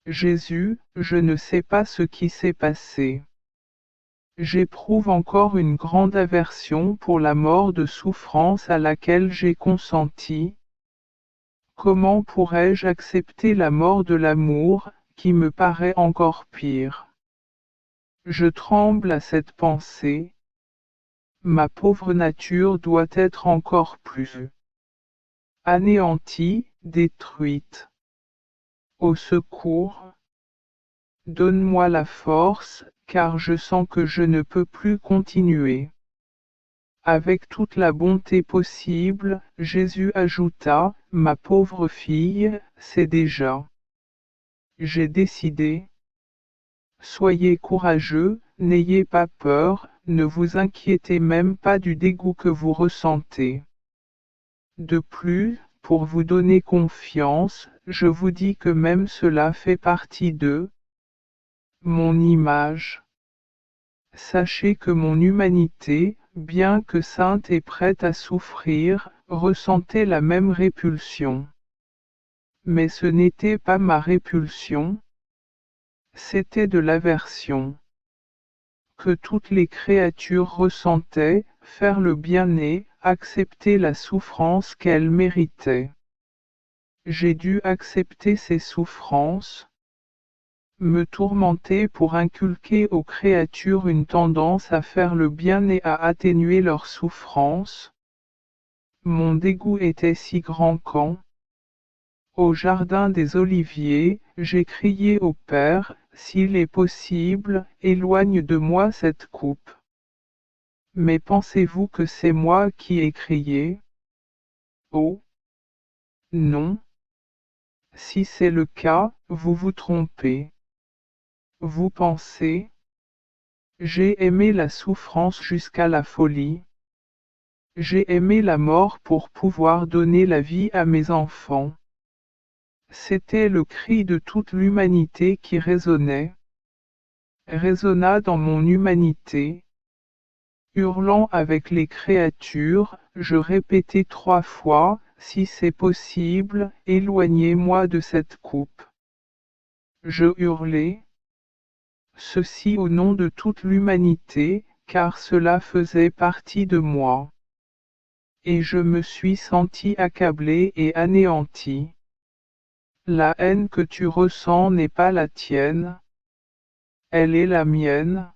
Jésus, je ne sais pas ce qui s'est passé. J'éprouve encore une grande aversion pour la mort de souffrance à laquelle j'ai consenti. Comment pourrais-je accepter la mort de l'amour, qui me paraît encore pire? Je tremble à cette pensée. Ma pauvre nature doit être encore plus anéantie, détruite. Au secours! Donne-moi la force, car je sens que je ne peux plus continuer. Avec toute la bonté possible, Jésus ajouta, ma pauvre fille, c'est déjà. J'ai décidé. Soyez courageux, n'ayez pas peur, ne vous inquiétez même pas du dégoût que vous ressentez. De plus, pour vous donner confiance, je vous dis que même cela fait partie de mon image. Sachez que mon humanité, bien que sainte et prête à souffrir, ressentait la même répulsion. Mais ce n'était pas ma répulsion, c'était de l'aversion. Que toutes les créatures ressentaient, faire le bien et accepter la souffrance qu'elles méritaient. J'ai dû accepter ces souffrances, me tourmenter pour inculquer aux créatures une tendance à faire le bien et à atténuer leurs souffrances. Mon dégoût était si grand quand, au jardin des Oliviers, j'ai crié au Père, s'il est possible, éloigne de moi cette coupe. Mais pensez-vous que c'est moi qui ai crié? Oh! Non. Si c'est le cas, vous vous trompez. Vous pensez? J'ai aimé la souffrance jusqu'à la folie. J'ai aimé la mort pour pouvoir donner la vie à mes enfants. C'était le cri de toute l'humanité qui résonna dans mon humanité. Hurlant avec les créatures, je répétais 3 fois, si c'est possible, éloignez-moi de cette coupe. Je hurlais. Ceci au nom de toute l'humanité, car cela faisait partie de moi. Et je me suis senti accablé et anéanti. La haine que tu ressens n'est pas la tienne. Elle est la mienne.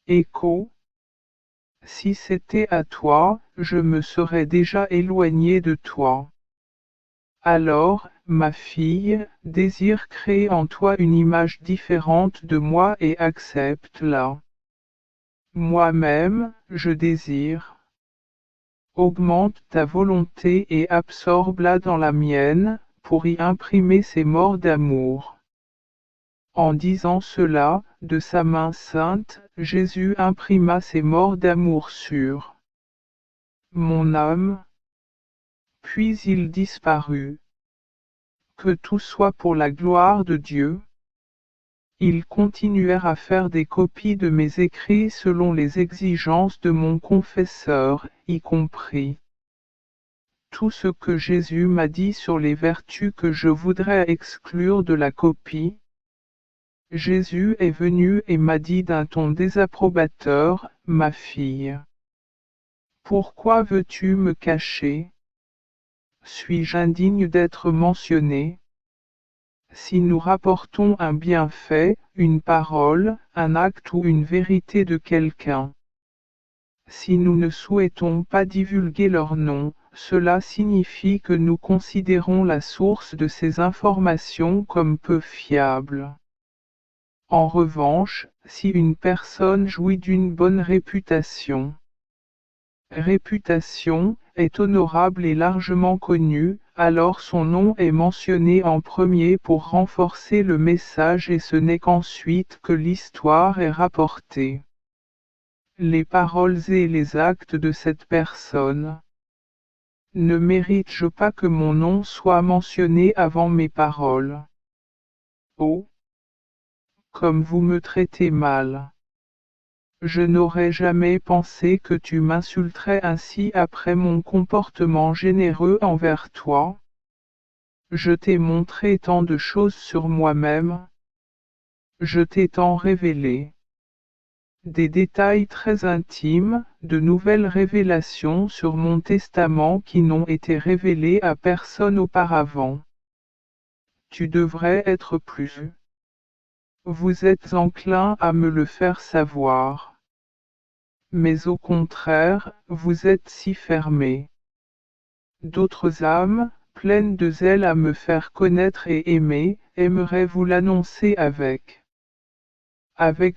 Écho. Si c'était à toi, je me serais déjà éloigné de toi. Alors, ma fille, désire créer en toi une image différente de moi et accepte-la. Moi-même, je désire. Augmente ta volonté et absorbe-la dans la mienne, pour y imprimer ces morts d'amour. En disant cela, de sa main sainte, Jésus imprima ses morts d'amour sur mon âme. Puis il disparut. Que tout soit pour la gloire de Dieu. Ils continuèrent à faire des copies de mes écrits selon les exigences de mon confesseur, y compris tout ce que Jésus m'a dit sur les vertus que je voudrais exclure de la copie. Jésus est venu et m'a dit d'un ton désapprobateur, ma fille. Pourquoi veux-tu me cacher? Suis-je indigne d'être mentionné? Si nous rapportons un bienfait, une parole, un acte ou une vérité de quelqu'un, si nous ne souhaitons pas divulguer leur nom, cela signifie que nous considérons la source de ces informations comme peu fiable. En revanche, si une personne jouit d'une bonne réputation, est honorable et largement connue, alors son nom est mentionné en premier pour renforcer le message et ce n'est qu'ensuite que l'histoire est rapportée. Les paroles et les actes de cette personne. Ne mérite-je pas que mon nom soit mentionné avant mes paroles? Oh! Comme vous me traitez mal. Je n'aurais jamais pensé que tu m'insulterais ainsi après mon comportement généreux envers toi. Je t'ai montré tant de choses sur moi-même. Je t'ai tant révélé. Des détails très intimes, de nouvelles révélations sur mon testament qui n'ont été révélées à personne auparavant. Tu devrais être plus vous êtes enclin à me le faire savoir. Mais au contraire, vous êtes si fermé. D'autres âmes, pleines de zèle à me faire connaître et aimer, aimeraient vous l'annoncer avec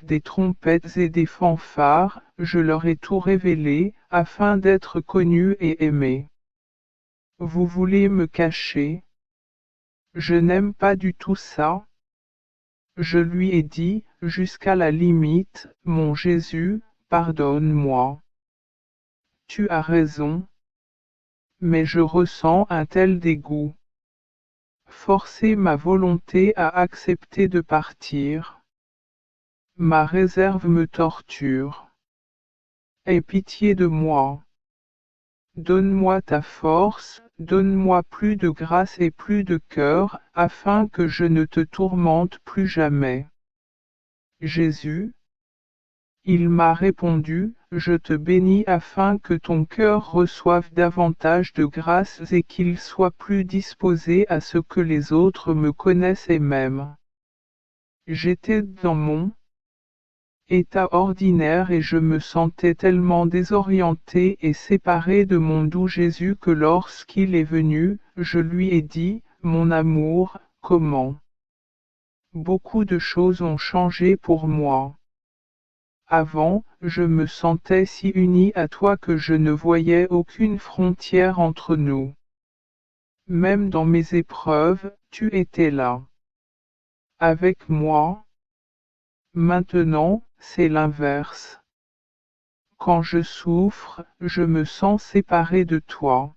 des trompettes et des fanfares, je leur ai tout révélé, afin d'être connus et aimés. Vous voulez me cacher? Je n'aime pas du tout ça. Je lui ai dit, jusqu'à la limite, mon Jésus, pardonne-moi. Tu as raison. Mais je ressens un tel dégoût. Forcer ma volonté à accepter de partir. Ma réserve me torture. Aie pitié de moi. Donne-moi ta force, donne-moi plus de grâce et plus de cœur, afin que je ne te tourmente plus jamais. Jésus. Il m'a répondu, je te bénis afin que ton cœur reçoive davantage de grâce et qu'il soit plus disposé à ce que les autres me connaissent et m'aiment. J'étais dans mon état ordinaire et je me sentais tellement désorienté et séparé de mon doux Jésus que lorsqu'il est venu, je lui ai dit, mon amour, comment? Beaucoup de choses ont changé pour moi. Avant, je me sentais si uni à toi que je ne voyais aucune frontière entre nous. Même dans mes épreuves, tu étais là. Avec moi. Maintenant, c'est l'inverse. Quand je souffre, je me sens séparé de toi.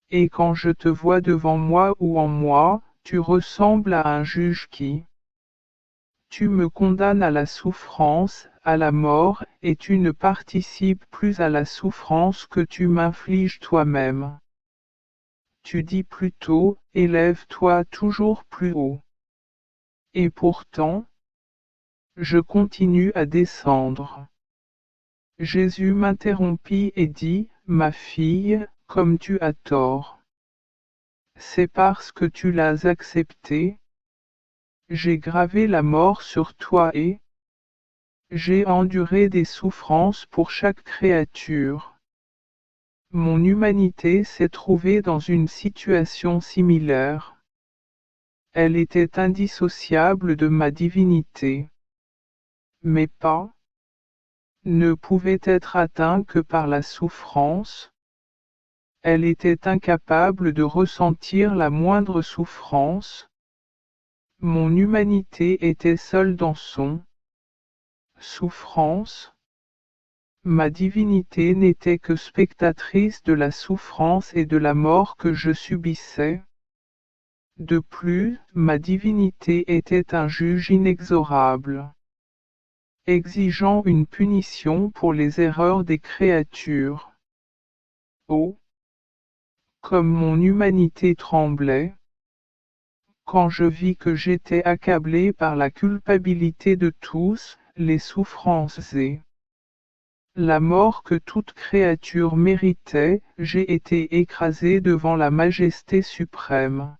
Et quand je te vois devant moi ou en moi, tu ressembles à un juge qui tu me condamnes à la souffrance, à la mort, et tu ne participes plus à la souffrance que tu m'infliges toi-même. Tu dis plutôt, élève-toi toujours plus haut. Et pourtant, je continue à descendre. Jésus m'interrompit et dit, ma fille, comme tu as tort. C'est parce que tu l'as accepté. J'ai gravé la mort sur toi et j'ai enduré des souffrances pour chaque créature. Mon humanité s'est trouvée dans une situation similaire. Elle était indissociable de ma divinité. Mais pas ne pouvait être atteint que par la souffrance. Elle était incapable de ressentir la moindre souffrance. Mon humanité était seule dans son souffrance. Ma divinité n'était que spectatrice de la souffrance et de la mort que je subissais. De plus, ma divinité était un juge inexorable, exigeant une punition pour les erreurs des créatures. Oh! Comme mon humanité tremblait, quand je vis que j'étais accablé par la culpabilité de tous, les souffrances et la mort que toute créature méritait, j'ai été écrasé devant la majesté suprême.